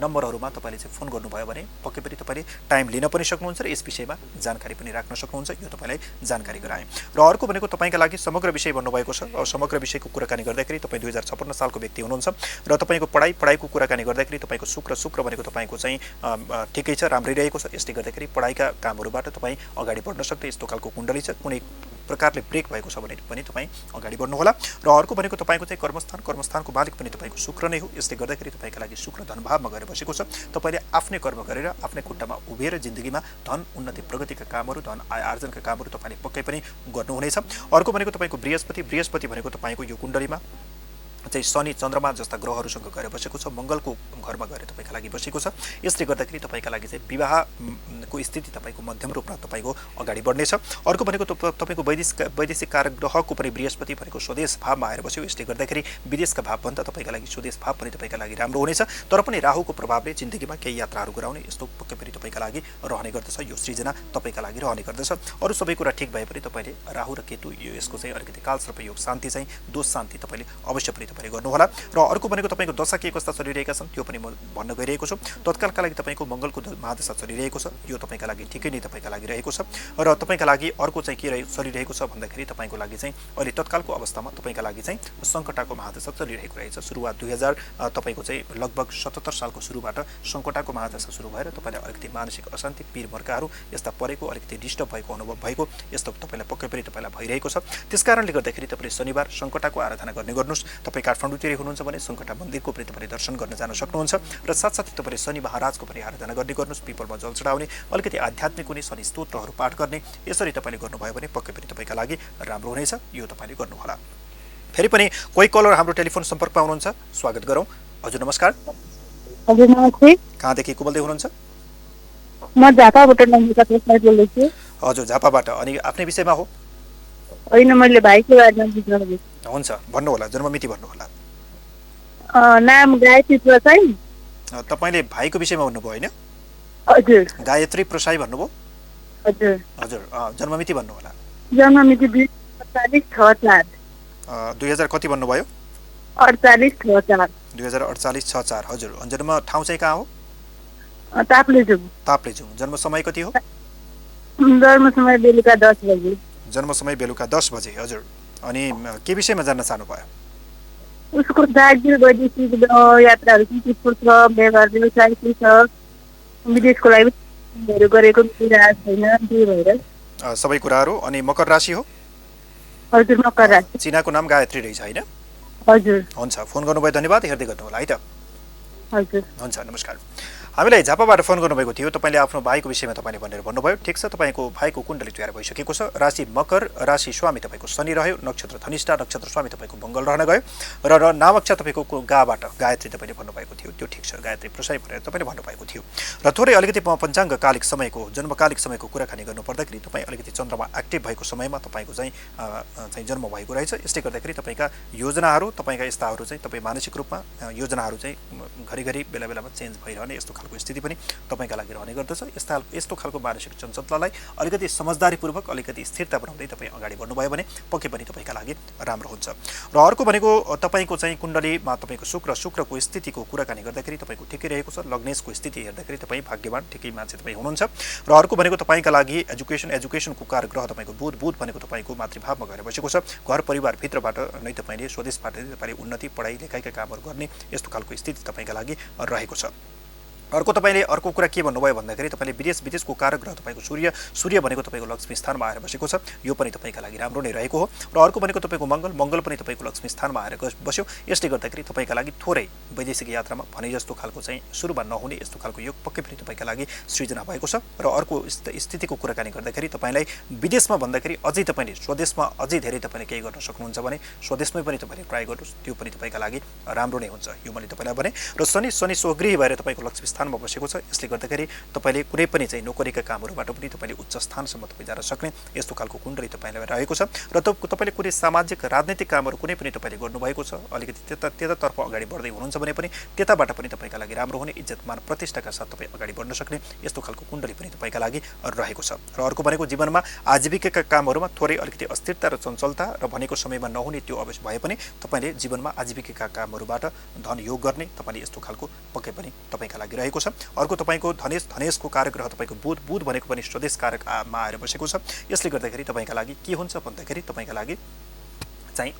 नम्बरहरूमा तपाईँले चाहिँ फोन गर्नुभयो भने पक्कै पनि तपाईँले टाइम लिन पनि सक्नुहुन्छ र यस विषयमा जानकारी पनि राख्न सक्नुहुन्छ। यो तपाईँलाई जानकारी गराएँ। र अर्को भनेको तपाईँका लागि समग्र विषय भन्नुभएको छ। अब समग्र विषयको कुराकानी गर्दाखेरि तपाईँ 2056 सालको व्यक्ति हुनुहुन्छ र तपाईँको पढाइको कुराकानी गर्दाखेरि तपाईँको शुक्र भनेको तपाईँको चाहिँ ठिकै छ, राम्रै रहेको छ। यसले गर्दाखेरि पढाइका कामहरूबाट तपाईँ अगाडि बढ्न सक्ने यस्तो खालको कुण्डली छ। कुनै प्रकारले ब्रेक भएको छ भने पनि तपाईँ अगाडि बढ्नुहोला। र अर्को भनेको तपाईँको चाहिँ कर्मस्थानको मालिक पनि तपाईँको शुक्र नै हो। यसले गर्दाखेरि तपाईँका लागि शुक्र धनभावमा गएर बसेको छ। तपाईँले आफ्नै कर्म गरेर आफ्नै खुट्टामा उभिएर जिन्दगीमा धन उन्नति प्रगतिका कामहरू, धन आय आर्जनका कामहरू तपाईँले पक्कै पनि गर्नुहुनेछ। अर्को भनेको तपाईँको बृहस्पति भनेको तपाईँको यो कुण्डलीमा चाहिँ शनि चन्द्रमा जस्ता ग्रहहरूसँग गएर बसेको छ। मङ्गलको घरमा गएर तपाईँका लागि बसेको छ। यसले गर्दाखेरि तपाईँका लागि चाहिँ विवाहको स्थिति तपाईँको मध्यम रूपमा तपाईँको अगाडि बढ्नेछ। अर्को भनेको तपाईँको वैदेशिक कारक ग्रहको पनि बृहस्पति भनेको स्वदेश भावमा आएर बस्यो। यसले गर्दाखेरि विदेशका भावभन्दा तपाईँका लागि स्वदेश भाव पनि तपाईँका लागि राम्रो हुनेछ। तर पनि राहुको प्रभावले जिन्दगीमा केही यात्राहरू गराउने यस्तो पक्कै पनि तपाईँका लागि रहने गर्दछ। यो सृजना तपाईँका लागि रहने गर्दछ। अरू सबै कुरा ठिक भए पनि तपाईँले राहु र केतु यसको चाहिँ अलिकति कालसर्प योग शान्ति चाहिँ दोष शान्ति तपाईँले अवश्य पनि तपाईँले गर्नुहोला। र अर्को भनेको तपाईँको दशा के कस्ता चलिरहेका छन् त्यो पनि म भन्न गइरहेको छु। तत्कालका लागि तपाईँको मङ्गलको महादशा चलिरहेको छ। यो तपाईँका लागि ठिकै नै तपाईँका लागि रहेको छ। र तपाईँका लागि अर्को चाहिँ के चलिरहेको छ भन्दाखेरि तपाईँको लागि चाहिँ अहिले तत्कालको अवस्थामा तपाईँका लागि चाहिँ सङ्कटाको महादशा चलिरहेको रहेछ। सुरुवात 2000 तपाईँको चाहिँ लगभग 77 सालको सुरुबाट सङ्कटाको महादशा सुरु भएर तपाईँलाई अलिकति मानसिक अशान्ति, पीर मर्काहरू यस्ता परेको, अलिकति डिस्टर्ब भएको अनुभव भएको यस्तो तपाईँलाई पक्कै पनि तपाईँलाई भइरहेको छ। त्यसकारणले गर्दाखेरि तपाईँले शनिबार सङ्कटाको आराधना गर्ने गर्नुहोस्। तपाईँ काठमाडौँतिर हुनुहुन्छ भने सङ्कटा मन्दिरको पनि तपाईँले दर्शन गर्न जान सक्नुहुन्छ। र साथसाथै तपाईँले शनि महाराजको पनि आराधना गर्ने गर्नुहोस्। पिपलमा जल चढाउने, अलिकति आध्यात्मिक हुने, शनि स्तोत्रहरू पाठ गर्ने, यसरी तपाईँले गर्नुभयो भने पक्कै पनि तपाईँका लागि राम्रो हुनेछ। यो तपाईँले गर्नुहोला। फेरि पनि कोही कलर हाम्रो टेलिफोन सम्पर्कमा हुनुहुन्छ, स्वागत गरौँ। हजुर नमस्कार। हजुर नमस्ते। कहाँदेखि को बोल्दै हुनुहुन्छ? म झापाबाट नमिता प्रसाद बोल्दैछु। हजुर झापाबाट। अनि आफ्नै विषयमा हो? होइन, मैले भाइको बारेमा बुझ्न खोजेको। हुन्छ, भन्नुहोला, जन्ममिति भन्नुहोला। नाम गायत्री प्रसाई। तपाईँले भाइको विषयमा भन्नुभयो होइन? हजुर। गायत्री प्रसाई भन्नुभयो? हजुर। हजुर, जन्ममिति भन्नुहोला। जन्ममिति 2048/6/4। 2000 कति भन्नुभयो? 48/6/4। 2048/6/4। हजुर, जन्म ठाउँ चाहिँ कहाँ हो? ताप्लेजुङ। जन्म समय कति हो? जन्म समय बेलुका 10 बजे। जन्म समय बेलुका 10 बजे। हजुर, अनि के विषयमा जान्न चाहनुभयो? उसको दार्जिलिङ वैदेशिक यात्राहरू के छ, व्यवहार व्यवसाय के छ, विदेशको लागि गरेको छैन, त्यही भएर सबै कुराहरू। अनि मकर राशि हो? हजुर, मकर राशि। चिनाको नाम गायत्री रहेछ होइन? हजुर। हुन्छ, फोन गर्नुभयो, धन्यवाद। हेर्दै गर्नुहोला है त। हजुर, हुन्छ, नमस्कार। हामीलाई झापाबाट फोन गर्नुभएको थियो। तपाईँले आफ्नो भाइको विषयमा तपाईँले भनेर भन्नुभयो। ठिक छ, तपाईँको भाइको कुण्डली तयार भइसकेको छ। राशि मकर, राशि स्वामी तपाईँको शनि रह्यो, नक्षत्र धनिष्ठा, नक्षत्र स्वामी तपाईँको मङ्गल रहन गयो र नामक छ तपाईँको गाबाट गायत्री तपाईँले भन्नुभएको थियो। त्यो ठिक छ, गायत्री प्रसाई भनेर तपाईँले भन्नुभएको थियो। र थोरै अलिकति पञ्चाङ्गकालिक समयको, जन्मकालिक समयको कुराकानी गर्नुपर्दाखेरि तपाईँ अलिकति चन्द्रमा एक्टिभ भएको समयमा तपाईँको चाहिँ जन्म भएको रहेछ। यसले गर्दाखेरि तपाईँका योजनाहरू, तपाईँका यस्ताहरू चाहिँ तपाईँ मानसिक रूपमा योजनाहरू चाहिँ घरिघरि बेला बेलामा चेन्ज भइरहने यस्तो खालको स्थिति पनि तपाईँका लागि रहने गर्दछ। यस्तो खालको मानसिक चञ्चलतालाई अलिकति समझदारीपूर्वक अलिकति स्थिरता बनाउँदै तपाईँ अगाडि बढ्नुभयो भने पक्कै पनि तपाईँका लागि राम्रो हुन्छ। र अर्को भनेको तपाईँको चाहिँ कुण्डलीमा तपाईँको शुक्रको स्थितिको कुराकानी गर्दाखेरि तपाईँको ठिकै रहेको छ। लग्नेशको स्थिति हेर्दाखेरि तपाईँ भाग्यवान ठिकै मान्छे तपाईँ हुनुहुन्छ। र अर्को भनेको तपाईँका लागि एजुकेसनको कारग्रह तपाईँको बुध भनेको तपाईँको मातृभावमा गएर बसेको छ। घर परिवारभित्रबाट नै तपाईँले स्वदेशबाट नै तपाईँले उन्नति पढाइ लेखाइका कामहरू गर्ने यस्तो खालको स्थिति तपाईँका लागि रहेको छ। अर्को तपाईँले अर्को कुरा के भन्नुभयो भन्दाखेरि तपाईँले विदेशको कारग्रह तपाईँको सूर्य भनेको तपाईँको लक्ष्मी स्थानमा आएर बसेको छ। यो पनि तपाईँका लागि राम्रो नै रहेको हो। र अर्को भनेको तपाईँको मङ्गल पनि तपाईँको लक्ष्मी स्थानमा आएर बस्यो। यसले गर्दाखेरि तपाईँका लागि थोरै वैदेशिक यात्रामा भने जस्तो खालको चाहिँ सुरुमा नहुने यस्तो खालको योग पक्कै पनि तपाईँका लागि सृजना भएको छ। र अर्को स्थितिको कुराकानी गर्दाखेरि तपाईँलाई विदेशमा भन्दाखेरि अझै तपाईँले स्वदेशमा अझै धेरै तपाईँले केही गर्न सक्नुहुन्छ भने स्वदेशमै पनि तपाईँले ट्राई गर्नुहोस्। त्यो पनि तपाईँका लागि राम्रो नै हुन्छ यो मैले तपाईँलाई भने। र शनि स्वगृही भएर तपाईँको लक्ष्मी स्थानमा बसेको छ। यसले गर्दाखेरि तपाईँले कुनै पनि चाहिँ नोकरीका कामहरूबाट पनि तपाईँले उच्च स्थानसम्म तपाईँ जान सक्ने यस्तो खालको कुण्डली तपाईँलाई रहेको छ। र तपाईँले कुनै सामाजिक राजनीतिक कामहरू कुनै पनि तपाईँले गर्नुभएको छ, अलिकति त्यतातर्फ अगाडि बढ्दै हुनुहुन्छ भने पनि त्यताबाट पनि तपाईँका लागि राम्रो हुने, इज्जत मान प्रतिष्ठाका साथ तपाईँ अगाडि बढ्न सक्ने यस्तो खालको कुण्डली पनि तपाईँका लागि रहेको छ। र अर्को भनेको जीवनमा आजीविकाका कामहरूमा थोरै अलिकति अस्थिरता र चञ्चलता र भनेको समयमा नहुने त्यो अवश्य भए पनि तपाईँले जीवनमा आजीविकाका कामहरूबाट धन योग गर्ने तपाईँले यस्तो खालको पक्कै पनि तपाईँका लागि रहेको छ। अर्को तपाईँको धनेशको कारग्रह तपाईँको बुध भनेको पनि स्वदेश कारकमा आएर बसेको छ। यसले गर्दाखेरि तपाईँका लागि के हुन्छ भन्दाखेरि तपाईँका लागि चाहिँ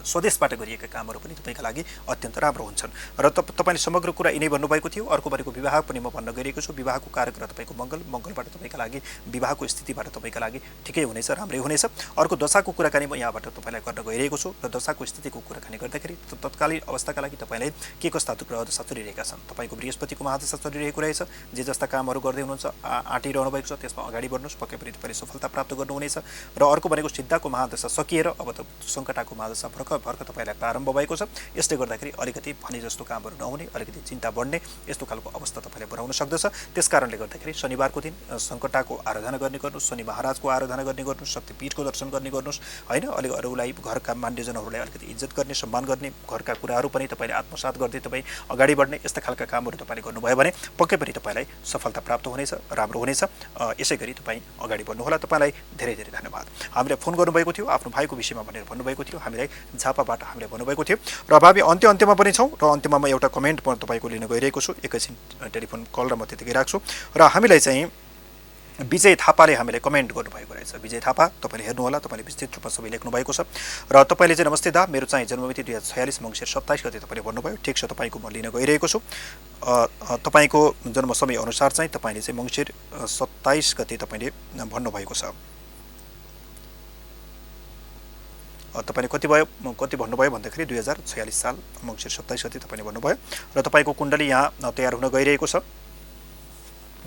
स्वदेशबाट गरिएका कामहरू पनि तपाईँका लागि अत्यन्त राम्रो हुन्छन्। र तपाईँले समग्र कुरा यिनै भन्नुभएको थियो। अर्को भनेको विवाह पनि म भन्न गइरहेको छु। विवाहको कारग्रह तपाईँको मङ्गलबाट तपाईँका लागि विवाहको स्थितिबाट तपाईँका लागि ठिकै हुनेछ, राम्रै हुनेछ। अर्को दशाको कुराकानी म यहाँबाट तपाईँलाई गर्न गइरहेको छु। र दशाको स्थितिको कुराकानी गर्दाखेरि तत्कालीन अवस्थाका लागि तपाईँलाई के कस्ता ग्रह दशा चलिरहेका छन्। तपाईँको बृहस्पतिको महादशा चलिरहेको रहेछ। जे जस्ता कामहरू गर्दै हुनुहुन्छ आँटिरहनु भएको छ त्यसमा अगाडि बढ्नुहोस्, पक्कै पनि तपाईँले सफलता प्राप्त गर्नुहुनेछ। र अर्को भनेको सिद्धाको महादशा सकिएर अब त सङ्कट महादशा भर्खर तपाईँलाई प्रारम्भ भएको छ। यसले गर्दाखेरि अलिकति भने जस्तो कामहरू नहुने, अलिकति चिन्ता बढ्ने यस्तो खालको अवस्था तपाईँले बनाउन सक्दछ। त्यसकारणले गर्दाखेरि शनिबारको दिन सङ्कटाको आराधना गर्ने गर्नुहोस्, शनि महाराजको आराधना गर्ने गर्नुहोस्, शक्तिपीठको दर्शन गर्ने गर्नुहोस् होइन। अलिक अरूलाई घरका मान्यजनहरूलाई अलिकति इज्जत गर्ने, सम्मान गर्ने, घरका कुराहरू पनि तपाईँले आत्मसात गर्दै तपाईँ अगाडि बढ्ने यस्ता खालका कामहरू तपाईँले गर्नुभयो भने पक्कै पनि तपाईँलाई सफलता प्राप्त हुनेछ, राम्रो हुनेछ। यसै गरी तपाईँ अगाडि बढ्नुहोला। तपाईँलाई धेरै धेरै धन्यवाद। हामीलाई फोन गर्नुभएको थियो, आफ्नो भाइको विषयमा भनेर भन्नुभएको थियो, हामीलाई झापाबाट हामीले भन्नुभएको थियो। र भावी अन्त्यमा पनि छौँ। र अन्त्यमा म एउटा कमेन्ट म तपाईँको लिन गइरहेको छु। एकैछिन टेलिफोन कल र म त्यतिकै राख्छु। र हामीलाई चाहिँ विजय थापाले हामीले कमेन्ट गर्नुभएको रहेछ। विजय थापा तपाईँले हेर्नुहोला, तपाईँले विस्तृत रूपमा सबै लेख्नु भएको छ। र तपाईँले चाहिँ नमस्ते दा, मेरो चाहिँ जन्ममिति 2046 मङ्सिर 27 गते तपाईँले भन्नुभयो। ठिक छ, तपाईँको म लिन गइरहेको छु। तपाईँको जन्म समय अनुसार चाहिँ तपाईँले चाहिँ मङ्सिर 27 गते तपाईँले भन्नुभएको छ। तपाईँले कति भन्नुभयो भन्दाखेरि 2046 साल मङ्सिर 27 गते तपाईँले भन्नुभयो। र तपाईँको कुण्डली यहाँ तयार हुन गइरहेको छ।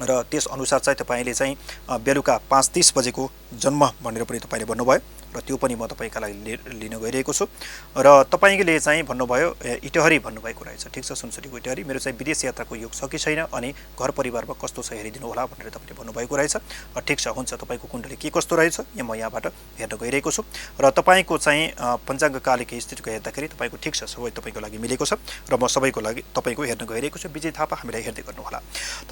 र त्यस अनुसार चाहिँ तपाईँले चाहिँ बेलुका 5:30 बजेको जन्म भनेर पनि तपाईँले भन्नुभयो। र त्यो पनि म तपाईँका लागि लिन गइरहेको छु। र तपाईँले चाहिँ भन्नुभयो इटहरी भन्नुभएको रहेछ। ठिक छ, सुनसरीको इटहरी। मेरो चाहिँ विदेश यात्राको योग छ कि छैन अनि घर परिवारमा कस्तो छ हेरिदिनु होला भनेर तपाईँले भन्नुभएको रहेछ। ठिक छ, हुन्छ। तपाईँको कुण्डली के कस्तो रहेछ म यहाँबाट हेर्न गइरहेको छु। र तपाईँको चाहिँ पञ्चाङ्गकालिक स्थितिको हेर्दाखेरि तपाईँको ठिक छ, सबै तपाईँको लागि मिलेको छ। र म सबैको लागि तपाईँको हेर्न गइरहेको छु। विजय थापा हामीलाई हेर्दै गर्नुहोला।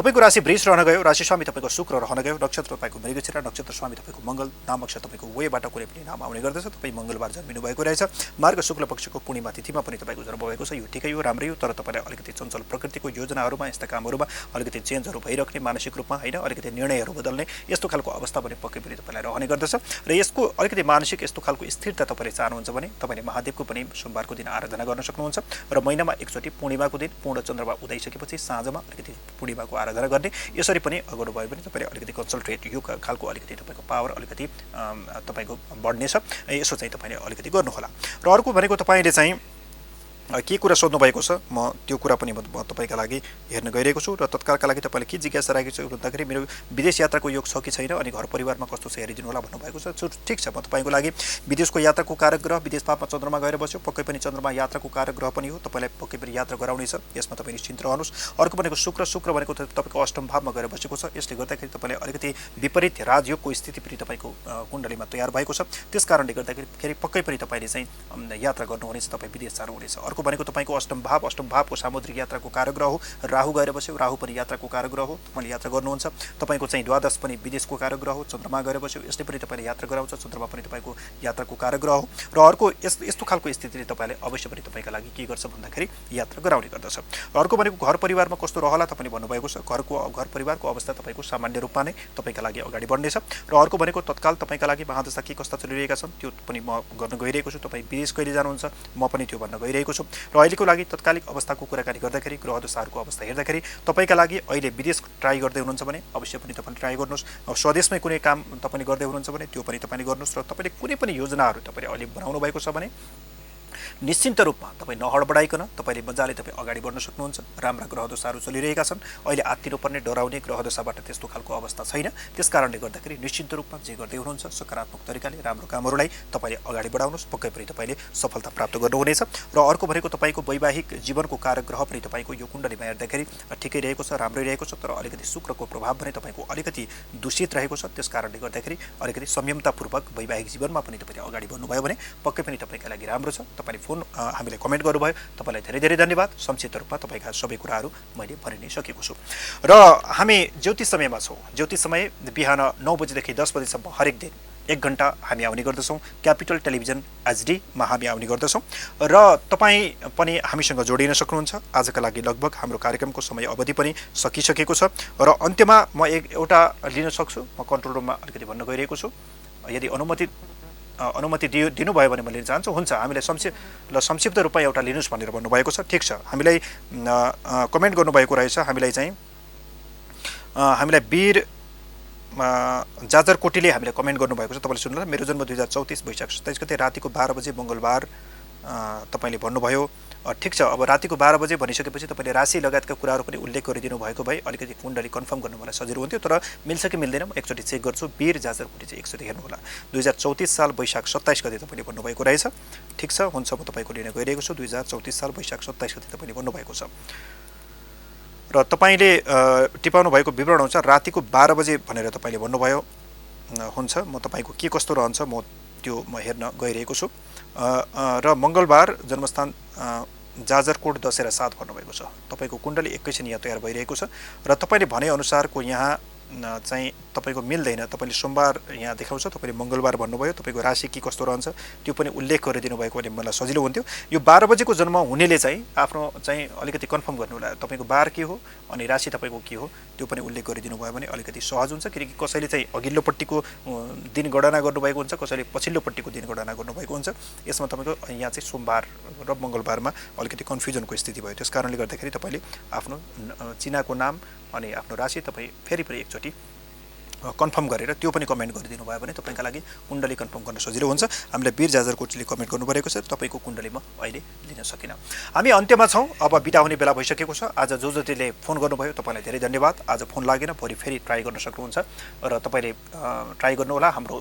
तपाईँको राशि वृष रहन गयो, राशि स्वामी तपाईँको शुक्र रहन गयो, नक्षत्र तपाईँको मृगशिरा, नक्षत्र स्वामी तपाईँको मङ्गल, नाम अक्षर तपाईँको वेबाट कुनै पनि नाम आउने गर्दछ। तपाईँ मङ्गलबार जन्मिनु भएको रहेछ। मार्ग शुक्ल पक्षको पूर्णिमा तिथिमा पनि तपाईँको जन्म भएको छ। यो ठिकै हो, राम्रै हो। तर तपाईँलाई अलिकति चञ्चल प्रकृतिको योजनाहरूमा, यस्ता कामहरूमा अलिकति चेन्जहरू भइराख्ने, मानसिक रूपमा होइन, अलिकति निर्णयहरू बदल्ने यस्तो खालको अवस्था पनि पक्कै पनि तपाईँलाई रहने गर्दछ। र यसको अलिकति मानसिक यस्तो खालको स्थिरता तपाईँले चाहनुहुन्छ भने तपाईँले महादेवको पनि सोमबारको दिन आराधना गर्न सक्नुहुन्छ। र महिनामा एकचोटि पूर्णिमाको दिन पूर्ण चन्द्रमा उदाइसकेपछि साँझमा अलिकति पूर्णिमाको आराधना गर्ने, यसरी पनि गर्नुभयो भने तपाईँले अलिकति कन्सन्ट्रेट यो खालको अलिकति तपाईँको पावर अलिकति तपाईँको बढ्नेछ। यसो चाहिँ तपाईँले अलिकति गर्नुहोला। र अर्को भनेको तपाईँले चाहिँ के कुरा सोध्नु भएको छ म त्यो कुरा पनि म तपाईँका लागि हेर्न गइरहेको छु। र तत्कालका लागि तपाईँले के जिज्ञासा राखेको छ भन्दाखेरि मेरो विदेश यात्राको योग छ कि छैन अनि घर परिवारमा कस्तो छ हेरिदिनु होला भन्नुभएको छ। ठिक छ, म तपाईँको लागि विदेशको यात्राको कारग्रह, विदेश पापमा चन्द्रमा गएर बस्यो, पक्कै पनि चन्द्रमा यात्राको कारग्रह पनि हो। तपाईँलाई पक्कै पनि यात्रा गराउनेछ, यसमा तपाईँ निश्चिन्त रहनुहोस्। अर्को भनेको शुक्र भनेको तपाईँको अष्टम भावमा गएर बसेको छ। यसले गर्दाखेरि तपाईँलाई अलिकति विपरीत राजयोगको स्थिति पनि तपाईँको कुण्डलीमा तयार भएको छ। त्यस कारणले गर्दाखेरि पक्कै पनि तपाईँले चाहिँ यात्रा गर्नुहुनेछ, तपाईँ विदेश जानुहुनेछ। अर्को भनेको तपाईँको अष्टम भावको सामुद्रिक यात्राको कारग्रह हो। राहु गएर बस्यो, राहु पनि यात्राको कारग्रह हो, तपाईँले यात्रा गर्नुहुन्छ। तपाईँको चाहिँ द्वादश पनि विदेशको कारग्रह हो, चन्द्रमा गएर बस्यो, यसले पनि तपाईँले यात्रा गराउँछ। चन्द्रमा पनि तपाईँको यात्राको कारग्रह हो र अर्को यस्तो खालको स्थितिले तपाईँले अवश्य पनि तपाईँका लागि के गर्छ भन्दाखेरि यात्रा गराउने गर्दछ। र अर्को भनेको घर परिवारमा कस्तो रहला तपाईँले भन्नुभएको छ। घर परिवारको अवस्था तपाईँको सामान्य रूपमा नै तपाईँका लागि अगाडि बढ्नेछ। र अर्को भनेको तत्काल तपाईँका लागि महादशा के कस्ता चलिरहेका छन् त्यो पनि म गर्न गइरहेको छु। तपाईँ विदेश कहिले जानुहुन्छ म पनि त्यो भन्न गइरहेको छु। र अहिलेको लागि तत्कालिक अवस्थाको कुराकानी गर्दाखेरि ग्रहदशाहरूको अवस्था हेर्दाखेरि तपाईँका लागि अहिले विदेश ट्राई गर्दै हुनुहुन्छ भने अवश्य पनि तपाईँले ट्राई गर्नुहोस्। स्वदेशमै कुनै काम तपाईँले गर्दै हुनुहुन्छ भने त्यो पनि तपाईँले गर्नुहोस्। र तपाईँले कुनै पनि योजनाहरू तपाईँले अहिले बनाउनु भएको छ भने निश्चिन्त रूपमा तपाईँ नहडबडाइकन तपाईँले मजाले तपाईँ अगाडि बढ्न सक्नुहुन्छ। राम्रा ग्रहदशाहरू चलिरहेका छन्। अहिले आत्तिनुपर्ने डराउने ग्रहदशाबाट त्यस्तो खालको अवस्था छैन। त्यस कारणले गर्दाखेरि निश्चिन्त रूपमा जे गर्दै हुनुहुन्छ सकारात्मक तरिकाले राम्रो कामहरूलाई तपाईँले अगाडि बढाउनुहोस्। पक्कै पनि तपाईँले सफलता प्राप्त गर्नुहुनेछ। र अर्को भनेको तपाईँको वैवाहिक जीवनको कारग्रह पनि तपाईँको यो कुण्डलीमा हेर्दाखेरि ठिकै रहेको छ, राम्रै रहेको छ। तर अलिकति शुक्रको प्रभाव पनि तपाईँको अलिकति दूषित रहेको छ। त्यस कारणले गर्दाखेरि अलिकति संयमतापूर्वक वैवाहिक जीवनमा पनि तपाईँले अगाडि बढ्नुभयो भने पक्कै पनि तपाईँका लागि राम्रो छ। तपाईँले फोन हामीले कमेन्ट गर्नुभयो, तपाईँलाई धेरै धेरै धन्यवाद। संक्षिप्त रूपमा तपाईँका सबै कुराहरू मैले भनि नै सकेको छु। र हामी ज्योतिष समयमा छौँ। ज्योतिष समय बिहान 9 बजेदेखि 10 बजेसम्म हरेक दिन 1 घण्टा हामी आउने गर्दछौँ। क्यापिटल टेलिभिजन एचडीमा हामी आउने गर्दछौँ। र तपाईँ पनि हामीसँग जोडिन सक्नुहुन्छ। आजका लागि लगभग हाम्रो कार्यक्रमको समय अवधि पनि सकिसकेको छ। र अन्त्यमा म एउटा लिन सक्छु। म कन्ट्रोल रुममा अलिकति भन्न गइरहेको छु। यदि अनुमति दिनुभयो भने म लिन चाहन्छु। हुन्छ, हामीलाई संक्षिप्त रूपमा एउटा लिनुहोस् भनेर भन्नुभएको छ। ठिक छ, हामीलाई कमेन्ट गर्नुभएको रहेछ। हामीलाई वीर जाजरकोटीले हामीलाई कमेन्ट गर्नुभएको छ। तपाईँले सुन्नु, मेरो जन्म 2034 वैशाख 27 गते रातिको 12 बजे मङ्गलबार तपाईँले भन्नुभयो। ठिक छ, अब रातिको 12 बजे भनिसकेपछि तपाईँले राशि लगायतका कुराहरू पनि उल्लेख गरिदिनु भएको भए अलिकति कुण्डली कन्फर्म गर्नु मलाई सजिलो हुन्थ्यो। तर मिल्छ कि मिल्दैन म एकचोटि चेक गर्छु। वीर जाजरकोटी चाहिँ एकचोटि हेर्नुहोला। 2034 साल वैशाख 27 गते तपाईँले भन्नुभएको रहेछ। ठिक छ, हुन्छ, म तपाईँको लिन गइरहेको छु। 2034 साल वैशाख 27 गते तपाईँले भन्नुभएको छ। र तपाईँले टिपाउनु भएको विवरण हुन्छ रातिको 12 बजे भनेर तपाईँले भन्नुभयो। हुन्छ, म तपाईँको के कस्तो रहन्छ त्यो हेर्न गइरहेको छु। र मङ्गलबार जन्मस्थान जाजरकोट दशहरा 7 भन्नुभएको छ। तपाईँको कुण्डली एकैछिन यहाँ तयार भइरहेको छ। र तपाईँले भनेअनुसारको यहाँ चाहिँ तपाईँको मिल्दैन। तपाईँले सोमबार यहाँ देखाउँछ, तपाईँले मङ्गलबार भन्नुभयो। तपाईँको राशि के कस्तो रहन्छ त्यो पनि उल्लेख गरिदिनु भएको भने मलाई सजिलो हुन्थ्यो। यो 12 बजेको जन्म हुनेले चाहिँ आफ्नो चाहिँ अलिकति कन्फर्म गर्नु होला तपाईँको बार के हो अनि राशि तपाईँको के हो त्यो पनि उल्लेख गरिदिनु भयो भने अलिकति सहज हुन्छ। किनकि कसैले चाहिँ अघिल्लोपट्टिको दिन गणना गर्नुभएको हुन्छ, कसैले पछिल्लोपट्टिको दिन गणना गर्नुभएको हुन्छ। यसमा तपाईँको यहाँ चाहिँ सोमबार र मङ्गलबारमा अलिकति कन्फ्युजनको स्थिति भयो। त्यस कारणले गर्दाखेरि तपाईँले आफ्नो चिनाको नाम अनि आफ्नो राशि तपाईँ फेरि एकचोटि कन्फर्म गरेर त्यो पनि कमेन्ट गरिदिनु भयो भने तपाईँका लागि कुण्डली कन्फर्म गर्न सजिलो हुन्छ। हामीलाई वीर जाजरकोटले कमेन्ट गर्नुभएको छ। तपाईँको कुण्डली म अहिले लिन सकिनँ। हामी अन्त्यमा छौँ। अब बिदा हुने बेला भइसकेको छ। आज जतिले फोन गर्नुभयो तपाईँलाई धेरै धन्यवाद। आज फोन लागेन, भोलि फेरि ट्राई गर्न सक्नुहुन्छ। र तपाईँले ट्राई गर्नुहोला। हाम्रो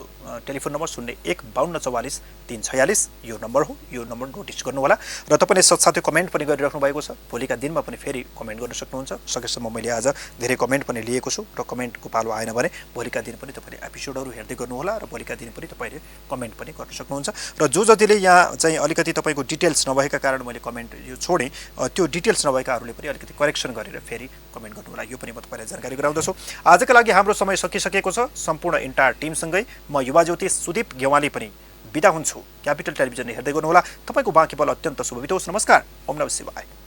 टेलिफोन नम्बर 015244 346 यो नम्बर हो। यो नम्बर नोटिस गर्नु होला। र तपाईँले साथसाथै कमेन्ट पनि गरिराख्नु भएको छ। भोलिका दिनमा पनि फेरि कमेन्ट गर्न सक्नुहुन्छ। सकेसम्म मैले आज धेरै कमेन्ट पनि लिएको छु र कमेन्टको पालो आएन भने भोलिका दिन पनि तपाईँले एपिसोडहरू हेर्दै गर्नुहोला र भोलिका दिन पनि तपाईँले कमेन्ट पनि गर्न सक्नुहुन्छ। र जतिले यहाँ चाहिँ अलिकति तपाईँको डिटेल्स नभएका कारण मैले कमेन्ट यो छोडेँ, त्यो डिटेल्स नभएकाहरूले पनि अलिकति करेक्सन गरेर फेरि कमेन्ट गर्नुहोला। यो पनि म तपाईँलाई जानकारी गराउँदछु। आजका लागि हाम्रो समय सकिसकेको छ। सम्पूर्ण इन्टायर टिमसँगै म युवा ज्योतिष सुदीप गेवाली पनि बिदा हुन्छु। क्यापिटल टेलिभिजन हेर्दै गर्नुहोला। तपाईँको बाँकी पल अत्यन्त शुभ बितोस्। नमस्कार। ओम नमः शिवाय।